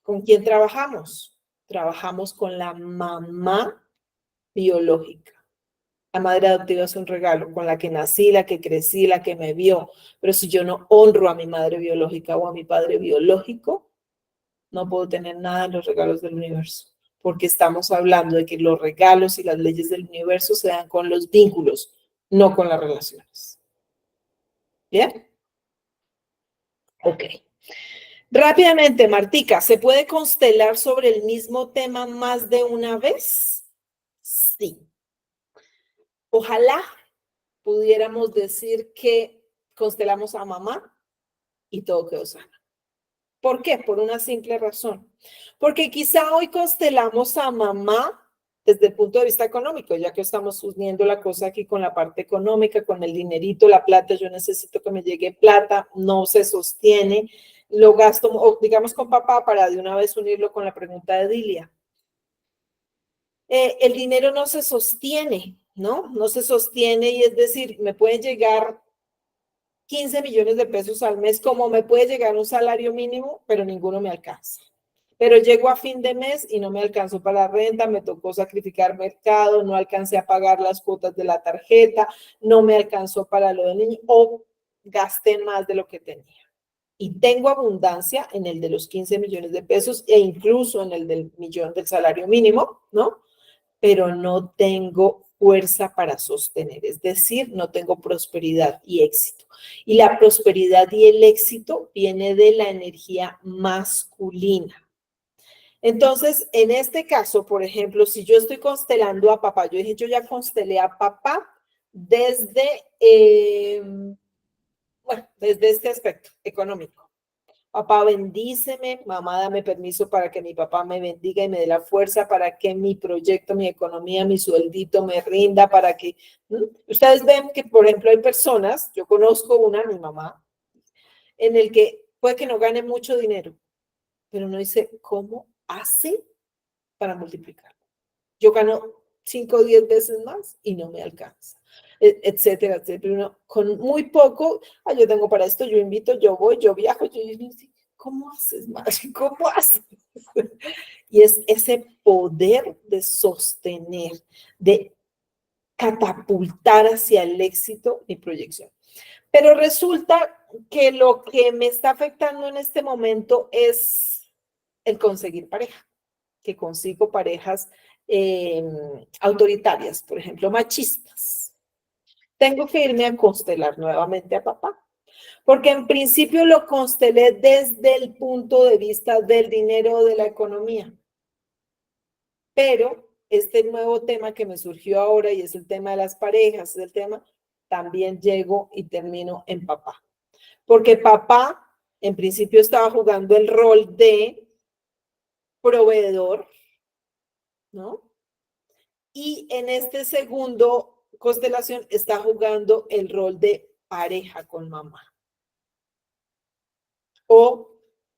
¿con quién trabajamos? Trabajamos con la mamá biológica. La madre adoptiva es un regalo, con la que nací, la que crecí, la que me vio. Pero si yo no honro a mi madre biológica o a mi padre biológico, no puedo tener nada de los regalos del universo. Porque estamos hablando de que los regalos y las leyes del universo se dan con los vínculos, no con las relaciones. ¿Bien? Ok. Rápidamente, Martica, ¿se puede constelar sobre el mismo tema más de una vez? Sí. Ojalá pudiéramos decir que constelamos a mamá y todo quedó sano. ¿Por qué? Por una simple razón. Porque quizá hoy constelamos a mamá desde el punto de vista económico, ya que estamos uniendo la cosa aquí con la parte económica, con el dinerito, la plata, yo necesito que me llegue plata, no se sostiene, lo gasto, o digamos con papá, para de una vez unirlo con la pregunta de Dilia. El dinero no se sostiene, ¿no? No se sostiene y es decir, me pueden llegar 15 millones de pesos al mes, como me puede llegar un salario mínimo, pero ninguno me alcanza. Pero llego a fin de mes y no me alcanzó para la renta, me tocó sacrificar mercado, no alcancé a pagar las cuotas de la tarjeta, no me alcanzó para lo del niño o gasté más de lo que tenía. Y tengo abundancia en el de los 15 millones de pesos e incluso en el del millón del salario mínimo, ¿no? Pero no tengo fuerza para sostener, es decir, no tengo prosperidad y éxito. Y la prosperidad y el éxito viene de la energía masculina. Entonces, en este caso, por ejemplo, si yo estoy constelando a papá, yo dije, yo ya constelé a papá desde, desde este aspecto económico. Papá, bendíceme, mamá, dame permiso para que mi papá me bendiga y me dé la fuerza para que mi proyecto, mi economía, mi sueldito me rinda, para que... Ustedes ven que, por ejemplo, hay personas, yo conozco una, mi mamá, en el que puede que no gane mucho dinero, pero no dice, ¿cómo hace para multiplicar? Yo gano 5 o 10 veces más y no me alcanza, etcétera, etcétera. Uno, con muy poco, yo tengo para esto, yo invito, yo voy, yo viajo, yo digo, ¿cómo haces, madre? ¿Cómo haces? Y es ese poder de sostener, de catapultar hacia el éxito mi proyección. Pero resulta que lo que me está afectando en este momento es el conseguir pareja, que consigo parejas autoritarias, por ejemplo, machistas. Tengo que irme a constelar nuevamente a papá, porque en principio lo constelé desde el punto de vista del dinero, de la economía. Pero este nuevo tema que me surgió ahora y es el tema de las parejas, es el tema, también llego y termino en papá. Porque papá, en principio, estaba jugando el rol de proveedor, ¿no? Y en este segundo constelación está jugando el rol de pareja con mamá. O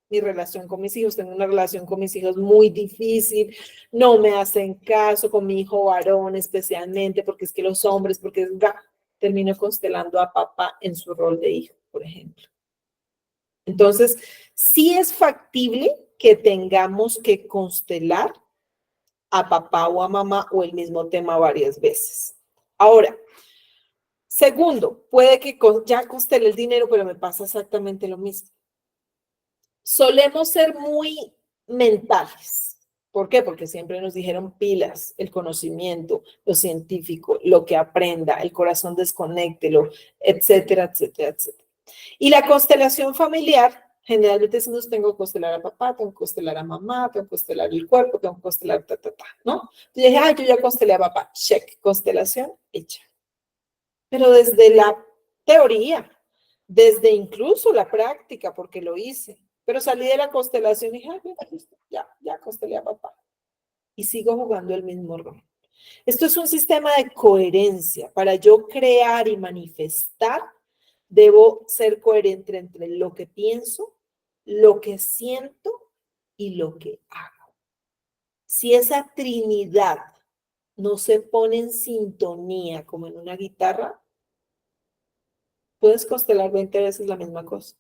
mi relación con mis hijos, tengo una relación con mis hijos muy difícil, no me hacen caso, con mi hijo varón especialmente, porque es que los hombres, porque termino constelando a papá en su rol de hijo, por ejemplo. Entonces, sí es factible que tengamos que constelar a papá o a mamá o el mismo tema varias veces. Ahora, Segundo, puede que ya constele el dinero, pero me pasa exactamente lo mismo. Solemos ser muy mentales. ¿Por qué? Porque siempre nos dijeron pilas, el conocimiento, lo científico, lo que aprenda, el corazón desconéctelo, etcétera, etcétera, etcétera. Y la constelación familiar, generalmente decimos, tengo que constelar a papá, tengo que constelar a mamá, tengo que constelar el cuerpo, tengo que constelar ¿no? Yo dije, yo ya constelé a papá, check, constelación hecha. Pero desde la teoría, desde incluso la práctica, porque lo hice, pero salí de la constelación y dije, ya constelé a papá. Y sigo jugando el mismo rol. Esto es un sistema de coherencia. Para yo crear y manifestar, debo ser coherente entre lo que pienso, lo que siento y lo que hago. Si esa trinidad no se pone en sintonía como en una guitarra, puedes constelar 20 veces la misma cosa.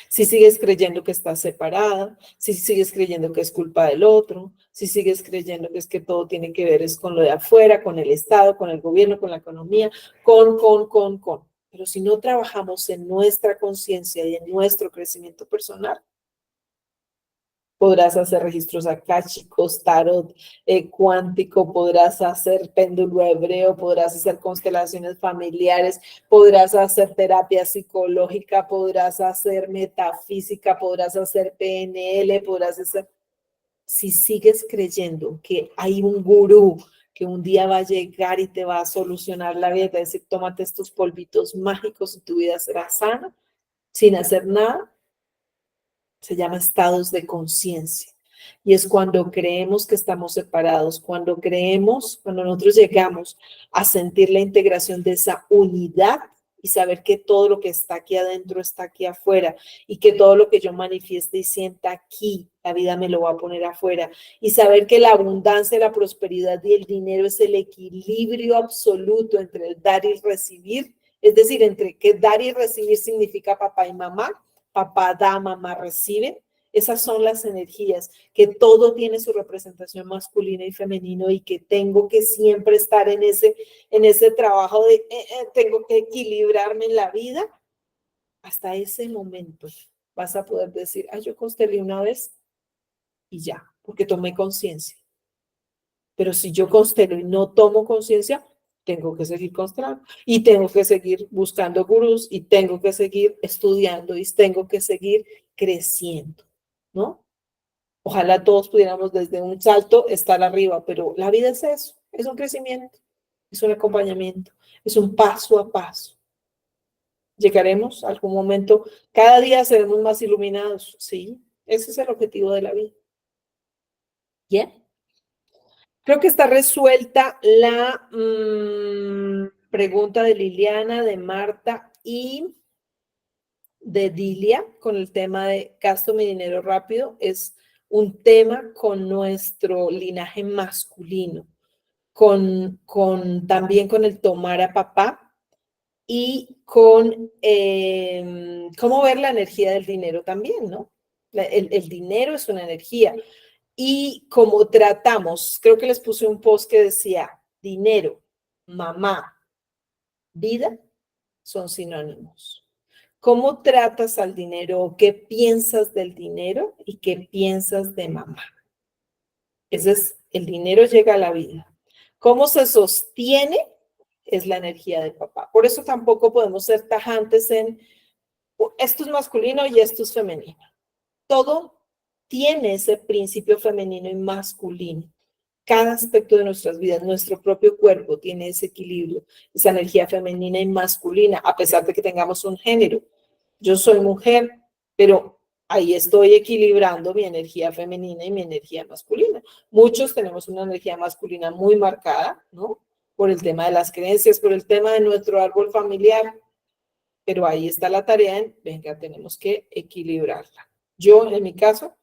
Si sigues creyendo que estás separada, si sigues creyendo que es culpa del otro, si sigues creyendo que es que todo tiene que ver es con lo de afuera, con el Estado, con el gobierno, con la economía, con. Pero si no trabajamos en nuestra conciencia y en nuestro crecimiento personal, podrás hacer registros akáshicos, tarot cuántico, podrás hacer péndulo hebreo, podrás hacer constelaciones familiares, podrás hacer terapia psicológica, podrás hacer metafísica, podrás hacer PNL, podrás hacer... Si sigues creyendo que hay un gurú que un día va a llegar y te va a solucionar la vida, te va a decir, tómate estos polvitos mágicos y tu vida será sana, sin hacer nada, se llama estados de conciencia. Y es cuando creemos que estamos separados, cuando nosotros llegamos a sentir la integración de esa unidad y saber que todo lo que está aquí adentro está aquí afuera y que todo lo que yo manifieste y sienta aquí, la vida me lo va a poner afuera. Y saber que la abundancia, la prosperidad y el dinero es el equilibrio absoluto entre el dar y recibir. Es decir, entre que dar y recibir significa papá y mamá. Papá da, mamá recibe. Esas son las energías, que todo tiene su representación masculina y femenino y que tengo que siempre estar en ese trabajo de tengo que equilibrarme en la vida. Hasta ese momento vas a poder decir, yo constelé una vez y ya, porque tomé conciencia. Pero si yo constelo y no tomo conciencia, tengo que seguir constelando y tengo que seguir buscando gurús y tengo que seguir estudiando y tengo que seguir creciendo, ¿no? Ojalá todos pudiéramos desde un salto estar arriba, pero la vida es eso, es un crecimiento, es un acompañamiento, es un paso a paso. Llegaremos a algún momento, cada día seremos más iluminados, sí, ese es el objetivo de la vida. ¿Bien? Creo que está resuelta la pregunta de Liliana, de Marta y de Dilia con el tema de gasto mi dinero rápido. Es un tema con nuestro linaje masculino, también con el tomar a papá y con cómo ver la energía del dinero también, ¿no? El dinero es una energía. Y como tratamos, creo que les puse un post que decía, dinero, mamá, vida, son sinónimos. ¿Cómo tratas al dinero? ¿Qué piensas del dinero? ¿Y qué piensas de mamá? Ese es, el dinero llega a la vida. ¿Cómo se sostiene? Es la energía del papá. Por eso tampoco podemos ser tajantes en, esto es masculino y esto es femenino. Todo tiene ese principio femenino y masculino. Cada aspecto de nuestras vidas, nuestro propio cuerpo tiene ese equilibrio, esa energía femenina y masculina, a pesar de que tengamos un género. Yo soy mujer, pero ahí estoy equilibrando mi energía femenina y mi energía masculina. Muchos tenemos una energía masculina muy marcada, ¿no? Por el tema de las creencias, por el tema de nuestro árbol familiar. Pero ahí está la tarea en, venga, tenemos que equilibrarla. Yo, en mi caso,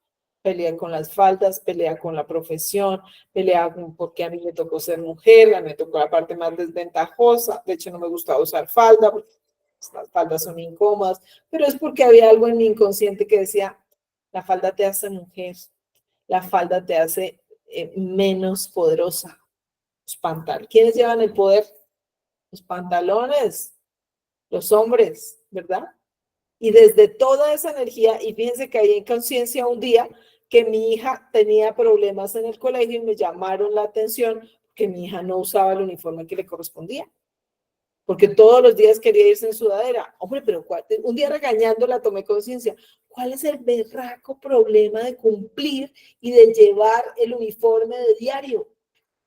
pelea con las faldas, pelea con la profesión, pelea porque a mí me tocó ser mujer, a mí me tocó la parte más desventajosa. De hecho, no me gustaba usar falda, porque las faldas son incómodas, pero es porque había algo en mi inconsciente que decía, la falda te hace mujer, la falda te hace menos poderosa. ¿Quiénes llevan el poder? Los pantalones. los hombres, ¿verdad? Y desde toda esa energía, y fíjense que hay en conciencia un día que mi hija tenía problemas en el colegio y me llamaron la atención que mi hija no usaba el uniforme que le correspondía, porque todos los días quería irse en sudadera. Hombre, pero un día regañándola tomé conciencia. ¿Cuál es el berraco problema de cumplir y de llevar el uniforme de diario?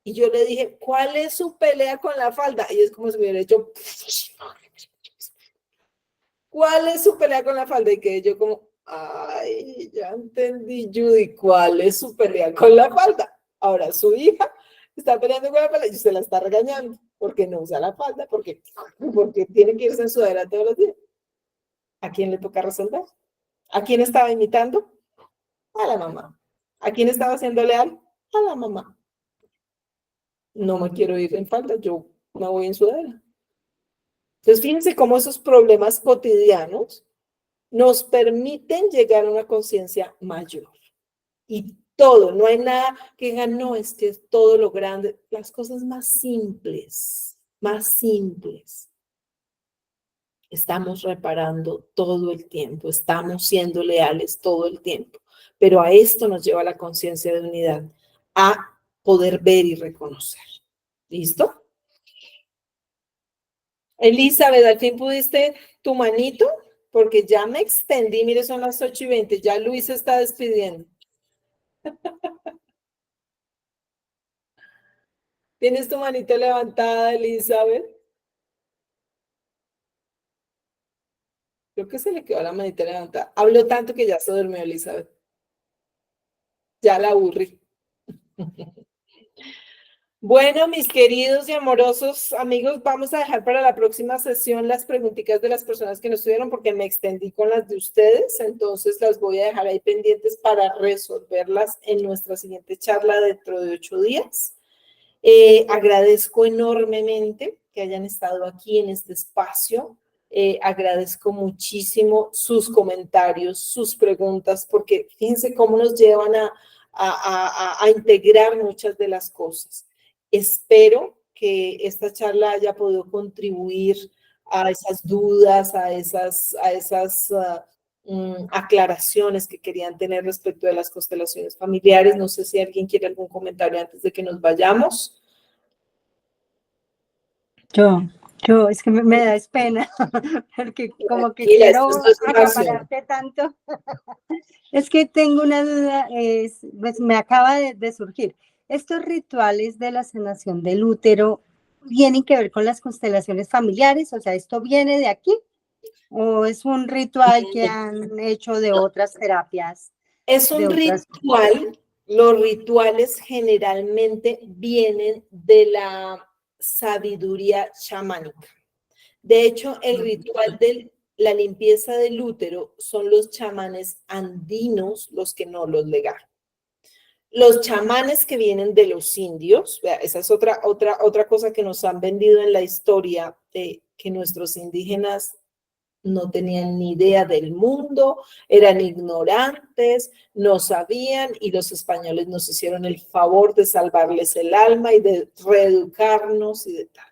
Y yo le dije, ¿cuál es su pelea con la falda? Y es como si me hubiera hecho... ¿Cuál es su pelea con la falda? Y quedé yo como, ay, ya entendí, Judy, ¿cuál es su pelea con la falda? Ahora su hija está peleando con la falda y usted la está regañando porque no usa la falda, porque tiene que irse en sudadera todos los días. ¿A quién le toca resolver? ¿A quién estaba imitando? A la mamá. ¿A quién estaba haciendo leal? A la mamá. No me quiero ir en falda, yo me voy en sudadera. Entonces, fíjense cómo esos problemas cotidianos nos permiten llegar a una conciencia mayor. Y todo, no hay nada que digan, no, es que es todo lo grande, las cosas más simples, estamos reparando todo el tiempo, estamos siendo leales todo el tiempo, pero a esto nos lleva la conciencia de unidad, a poder ver y reconocer. ¿Listo? Elizabeth, al fin pudiste tu manito, porque ya me extendí, mire, son las 8:20, ya Luis se está despidiendo. ¿Tienes tu manito levantada, Elizabeth? Creo que se le quedó la manita levantada. Habló tanto que ya se durmió, Elizabeth. Ya la aburrí. Bueno, mis queridos y amorosos amigos, vamos a dejar para la próxima sesión las preguntitas de las personas que nos estuvieron porque me extendí con las de ustedes, entonces las voy a dejar ahí pendientes para resolverlas en nuestra siguiente charla dentro de 8 días. Agradezco enormemente que hayan estado aquí en este espacio. Agradezco muchísimo sus comentarios, sus preguntas, porque fíjense cómo nos llevan a integrar muchas de las cosas. Espero que esta charla haya podido contribuir a esas dudas, a esas aclaraciones que querían tener respecto de las constelaciones familiares. No sé si alguien quiere algún comentario antes de que nos vayamos. Yo, es que me da pena, porque como que Tranquila, quiero esto es tu espacio. acapararte tanto. Es que tengo una duda, pues me acaba de surgir. ¿Estos rituales de la sanación del útero tienen que ver con las constelaciones familiares? O sea, ¿esto viene de aquí? ¿O es un ritual que han hecho de otras terapias? Es un ritual. Los rituales generalmente vienen de la sabiduría chamánica. De hecho, el ritual de la limpieza del útero son los chamanes andinos los que nos los legaron. Los chamanes que vienen de los indios, esa es otra cosa que nos han vendido en la historia, de que nuestros indígenas no tenían ni idea del mundo, eran ignorantes, no sabían, y los españoles nos hicieron el favor de salvarles el alma y de reeducarnos y de tal.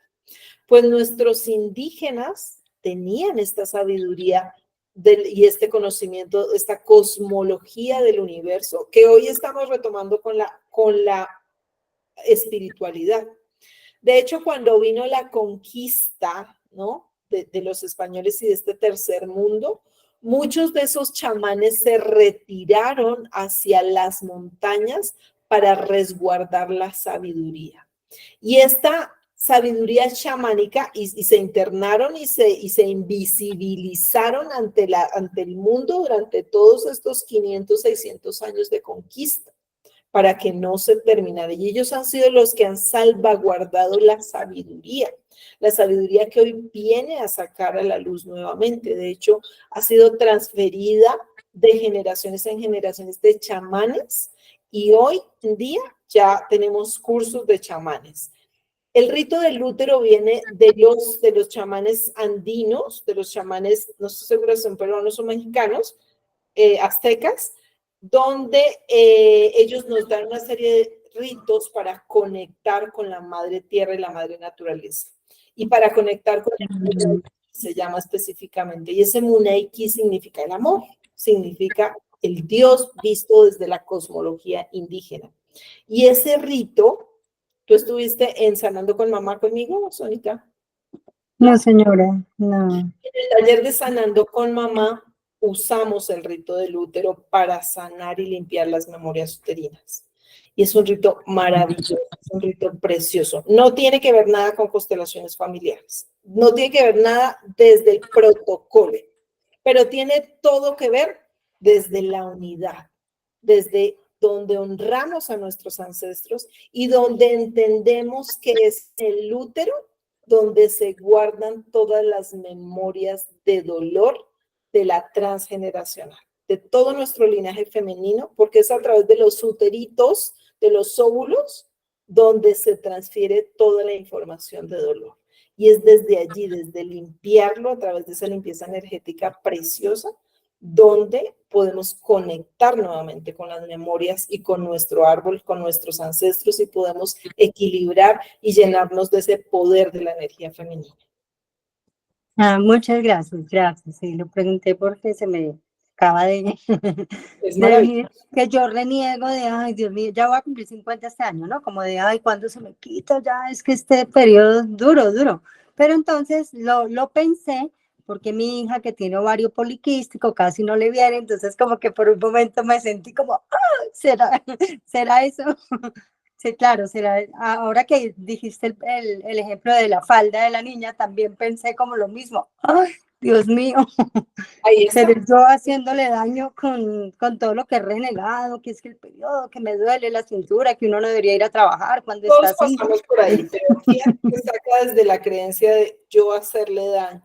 Pues nuestros indígenas tenían esta sabiduría y este conocimiento, esta cosmología del universo, que hoy estamos retomando con la espiritualidad. De hecho, cuando vino la conquista, ¿no?, de los españoles y de este tercer mundo, muchos de esos chamanes se retiraron hacia las montañas para resguardar la sabiduría. Y esta sabiduría chamánica, y se internaron y se invisibilizaron ante el mundo durante todos estos 500, 600 años de conquista, para que no se terminara. Y ellos han sido los que han salvaguardado la sabiduría que hoy viene a sacar a la luz nuevamente. De hecho, ha sido transferida de generaciones en generaciones de chamanes, y hoy en día ya tenemos cursos de chamanes. El rito del útero viene de los chamanes andinos, de los chamanes, no estoy segura si son peruanos o mexicanos, aztecas, donde ellos nos dan una serie de ritos para conectar con la madre tierra y la madre naturaleza. Y para conectar con se llama específicamente, y ese Munaiki significa el amor, significa el Dios visto desde la cosmología indígena. Y ese rito, ¿tú estuviste en Sanando con Mamá conmigo, Sónica? No, señora, no. En el taller de Sanando con Mamá usamos el rito del útero para sanar y limpiar las memorias uterinas. Y es un rito maravilloso, es un rito precioso. No tiene que ver nada con constelaciones familiares, no tiene que ver nada desde el protocolo, pero tiene todo que ver desde la unidad, desde donde honramos a nuestros ancestros y donde entendemos que es el útero donde se guardan todas las memorias de dolor de la transgeneracional, de todo nuestro linaje femenino, porque es a través de los uteritos, de los óvulos, donde se transfiere toda la información de dolor. Y es desde allí, desde limpiarlo a través de esa limpieza energética preciosa, donde podemos conectar nuevamente con las memorias y con nuestro árbol, con nuestros ancestros, y podemos equilibrar y llenarnos de ese poder de la energía femenina. Muchas gracias, gracias. Sí, lo pregunté porque se me acaba de Es venir, maravilloso. que yo reniego de, ay, Dios mío, ya voy a cumplir 50 este año, ¿no? Como de, ay, ¿cuándo se me quita? Ya es que este periodo es duro, duro. Pero entonces lo pensé porque mi hija que tiene ovario poliquístico casi no le viene, entonces como que por un momento me sentí como, ¡ah! ¿Será eso? Sí, claro, será, ahora que dijiste el ejemplo de la falda de la niña, también pensé como lo mismo. ¡Ay, Dios mío! Ahí está. Pero yo haciéndole daño con todo lo que he renegado, que es que el periodo, que me duele la cintura, que uno no debería ir a trabajar cuando Todos está así. pasamos por ahí, pero fíjate que saca desde la creencia de yo hacerle daño.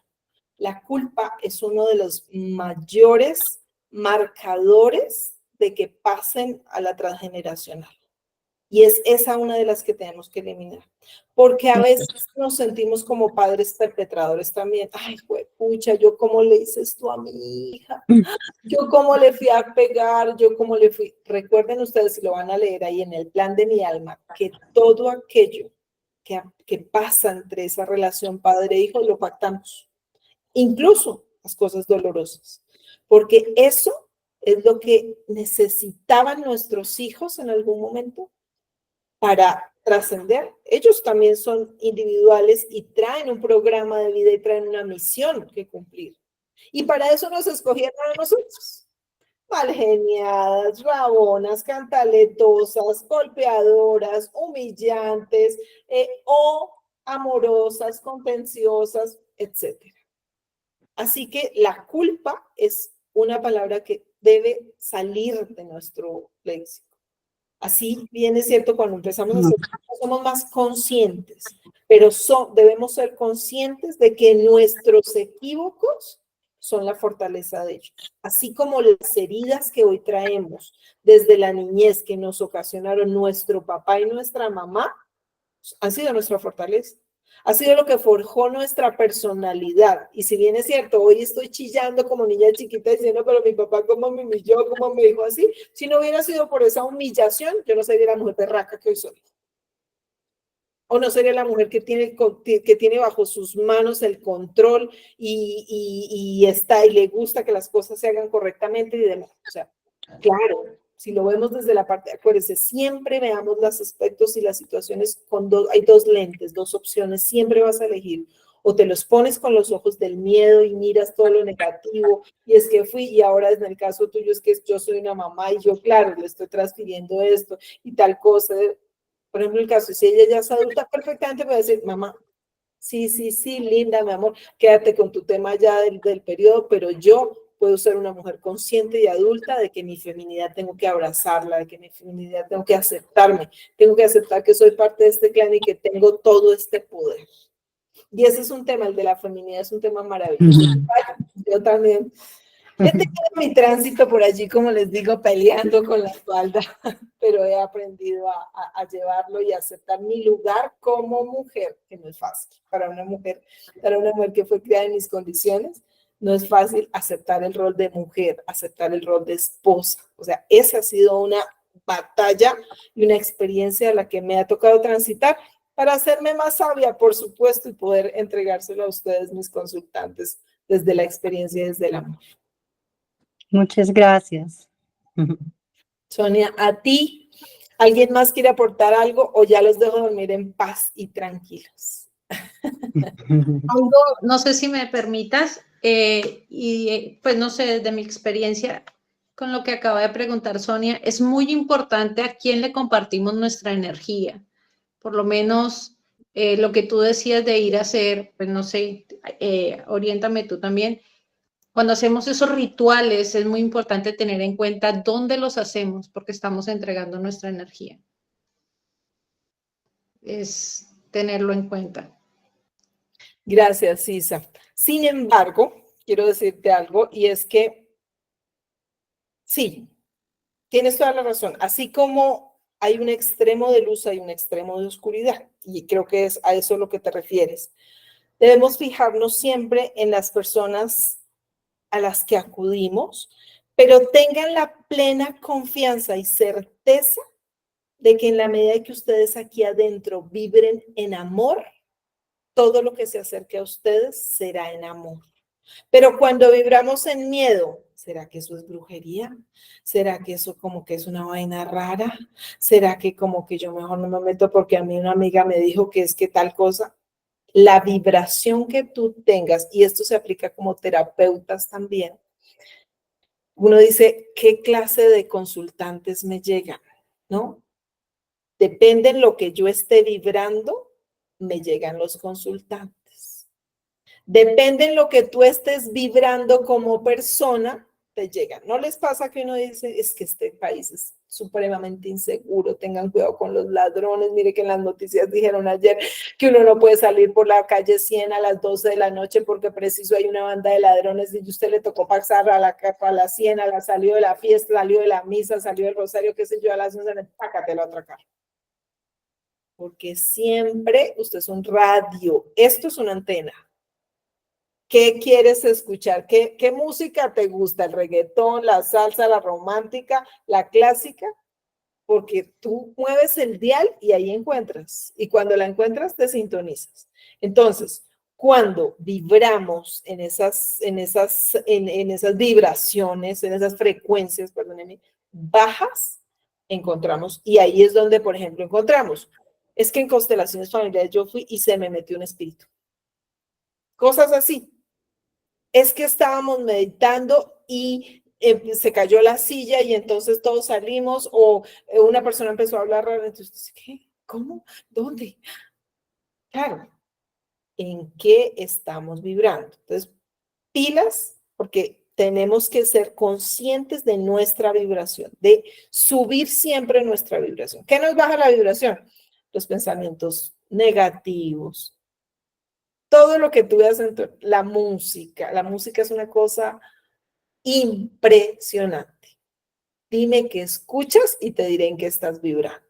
La culpa es uno de los mayores marcadores de que pasen a la transgeneracional. Y es esa una de las que tenemos que eliminar. Porque a veces nos sentimos como padres perpetradores también. Ay, pucha, yo cómo le hice esto a mi hija. Yo cómo le fui a pegar, yo cómo le fui. Recuerden ustedes, si lo van a leer ahí en el plan de mi alma, que todo aquello que pasa entre esa relación padre-hijo lo pactamos. Incluso las cosas dolorosas. Porque eso es lo que necesitaban nuestros hijos en algún momento para trascender. Ellos también son individuales y traen un programa de vida y traen una misión que cumplir. Y para eso nos escogieron a nosotros. Malgeniadas, rabonas, cantaletosas, golpeadoras, humillantes, o amorosas, contenciosas, etc. Así que la culpa es una palabra que debe salir de nuestro léxico. Así bien es cierto, cuando empezamos a ser, somos más conscientes, pero debemos ser conscientes de que nuestros equívocos son la fortaleza de ellos. Así como las heridas que hoy traemos desde la niñez que nos ocasionaron nuestro papá y nuestra mamá, han sido nuestra fortaleza. Ha sido lo que forjó nuestra personalidad. Y si bien es cierto, hoy estoy chillando como niña chiquita diciendo, pero mi papá cómo me humilló, cómo me dijo así. Si no hubiera sido por esa humillación, yo no sería la mujer berraca que hoy soy. O no sería la mujer que tiene bajo sus manos el control y le gusta que las cosas se hagan correctamente y demás. O sea, claro, si lo vemos desde la parte, acuérdense, siempre veamos los aspectos y las situaciones hay dos lentes, dos opciones, siempre vas a elegir. O te los pones con los ojos del miedo y miras todo lo negativo, y es que fui, y ahora en el caso tuyo es que yo soy una mamá y yo, claro, le estoy transfiriendo esto y tal cosa. Por ejemplo, el caso, si ella ya es adulta, perfectamente puede decir, mamá, sí, linda, mi amor, quédate con tu tema ya del periodo, pero yo puedo ser una mujer consciente y adulta de que mi feminidad tengo que abrazarla, de que mi feminidad tengo que aceptarme, tengo que aceptar que soy parte de este clan y que tengo todo este poder. Y ese es un tema, el de la feminidad es un tema maravilloso. Yo también he tenido mi tránsito por allí, como les digo, peleando con la espalda, pero he aprendido a llevarlo y a aceptar mi lugar como mujer, que no es fácil para una mujer que fue criada en mis condiciones. No es fácil aceptar el rol de mujer, aceptar el rol de esposa. O sea, esa ha sido una batalla y una experiencia a la que me ha tocado transitar, para hacerme más sabia, por supuesto, y poder entregárselo a ustedes, mis consultantes, desde la experiencia y desde el amor. Muchas gracias. Sonia, a ti, ¿alguien más quiere aportar algo o ya los dejo dormir en paz y tranquilos? Algo, no sé si me permitas, pues no sé, desde mi experiencia con lo que acaba de preguntar Sonia, es muy importante a quién le compartimos nuestra energía. Por lo menos lo que tú decías de ir a hacer, pues no sé, oriéntame tú también. Cuando hacemos esos rituales es muy importante tener en cuenta dónde los hacemos porque estamos entregando nuestra energía. Es tenerlo en cuenta. Gracias, Isa. Sin embargo, quiero decirte algo y es que sí, tienes toda la razón. Así como hay un extremo de luz, hay un extremo de oscuridad y creo que es a eso lo que te refieres. Debemos fijarnos siempre en las personas a las que acudimos, pero tengan la plena confianza y certeza de que en la medida que ustedes aquí adentro vibren en amor, todo lo que se acerque a ustedes será en amor. Pero cuando vibramos en miedo, ¿será que eso es brujería? ¿Será que eso como que es una vaina rara? ¿Será que como que yo mejor no me meto porque a mí una amiga me dijo que es que tal cosa? La vibración que tú tengas, y esto se aplica como terapeutas también, uno dice, ¿qué clase de consultantes me llegan? ¿No? Depende de lo que yo esté vibrando, me llegan los consultantes. Depende en lo que tú estés vibrando como persona, te llegan. ¿No les pasa que uno dice, es que este país es supremamente inseguro, tengan cuidado con los ladrones? Mire que en las noticias dijeron ayer que uno no puede salir por la calle 100 a las 12 de la noche porque preciso hay una banda de ladrones y usted le tocó pasar a la 100, salió de la fiesta, salió de la misa, salió del rosario, qué sé yo, a las 11, pácatelo a atracar. Porque siempre usted es un radio, esto es una antena. ¿Qué quieres escuchar? ¿Qué música te gusta? ¿El reggaetón, la salsa, la romántica, la clásica? Porque tú mueves el dial y ahí encuentras. Y cuando la encuentras, te sintonizas. Entonces, cuando vibramos en esas vibraciones, en esas frecuencias, perdónenme, bajas, encontramos. Y ahí es donde, por ejemplo, encontramos. Es que en constelaciones familiares yo fui y se me metió un espíritu. Cosas así. Es que estábamos meditando y se cayó la silla y entonces todos salimos o una persona empezó a hablar raro, entonces, ¿qué? ¿Cómo? ¿Dónde? Claro, ¿en qué estamos vibrando? Entonces, pilas, porque tenemos que ser conscientes de nuestra vibración, de subir siempre nuestra vibración. ¿Qué nos baja la vibración? Los pensamientos negativos. Todo lo que tú veas en la música es una cosa impresionante. Dime qué escuchas y te diré en qué estás vibrando.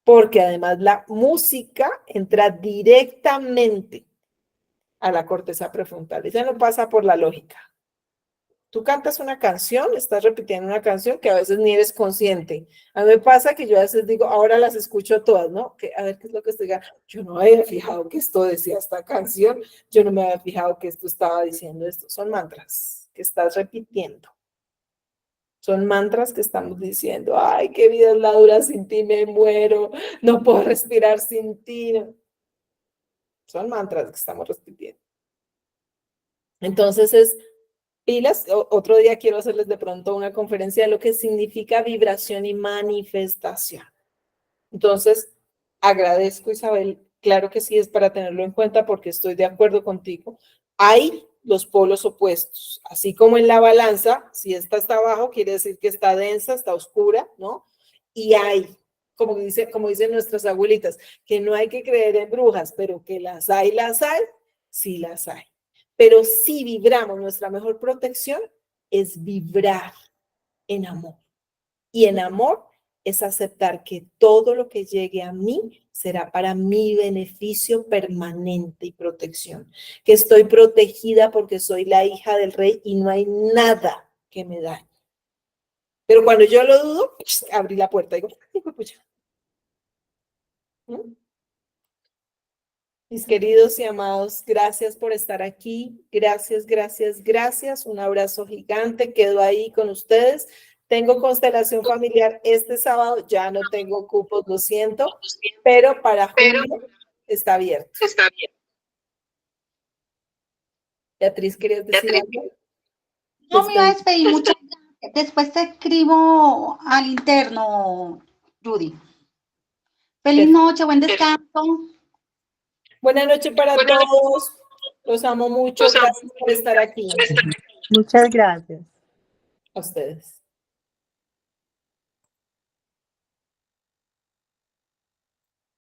Porque además la música entra directamente a la corteza prefrontal. Ella no pasa por la lógica. Tú cantas una canción, estás repitiendo una canción que a veces ni eres consciente. A mí me pasa que yo a veces digo, ahora las escucho todas, ¿no? Que, a ver qué es lo que estoy diciendo. Yo no me había fijado que esto decía esta canción, yo no me había fijado que esto estaba diciendo esto. Son mantras que estás repitiendo. Son mantras que estamos diciendo, ay, qué vida es la dura sin ti, me muero, no puedo respirar sin ti. Son mantras que estamos repitiendo. Entonces es pilas. Otro día quiero hacerles de pronto una conferencia de lo que significa vibración y manifestación. Entonces, agradezco, Isabel. Claro que sí, es para tenerlo en cuenta porque estoy de acuerdo contigo. Hay los polos opuestos, así como en la balanza, si esta está abajo, quiere decir que está densa, está oscura, ¿no? Y hay, como dicen nuestras abuelitas, que no hay que creer en brujas, pero que las hay, sí las hay. Pero si vibramos, nuestra mejor protección es vibrar en amor. Y en amor es aceptar que todo lo que llegue a mí será para mi beneficio permanente y protección. Que estoy protegida porque soy la hija del rey y no hay nada que me dañe. Pero cuando yo lo dudo, abrí la puerta y digo, pucha. Mis queridos y amados, gracias por estar aquí. Gracias, gracias, gracias. Un abrazo gigante. Quedo ahí con ustedes. Tengo constelación familiar este sábado. Ya no tengo cupos, lo siento. Pero para julio está abierto. Beatriz, ¿querías decir algo? No me iba a despedir, muchas gracias. Después te escribo al interno, Judy. Feliz noche, buen descanso. Buenas noches para todos. Los amo mucho. Gracias por estar aquí. Muchas gracias. A ustedes.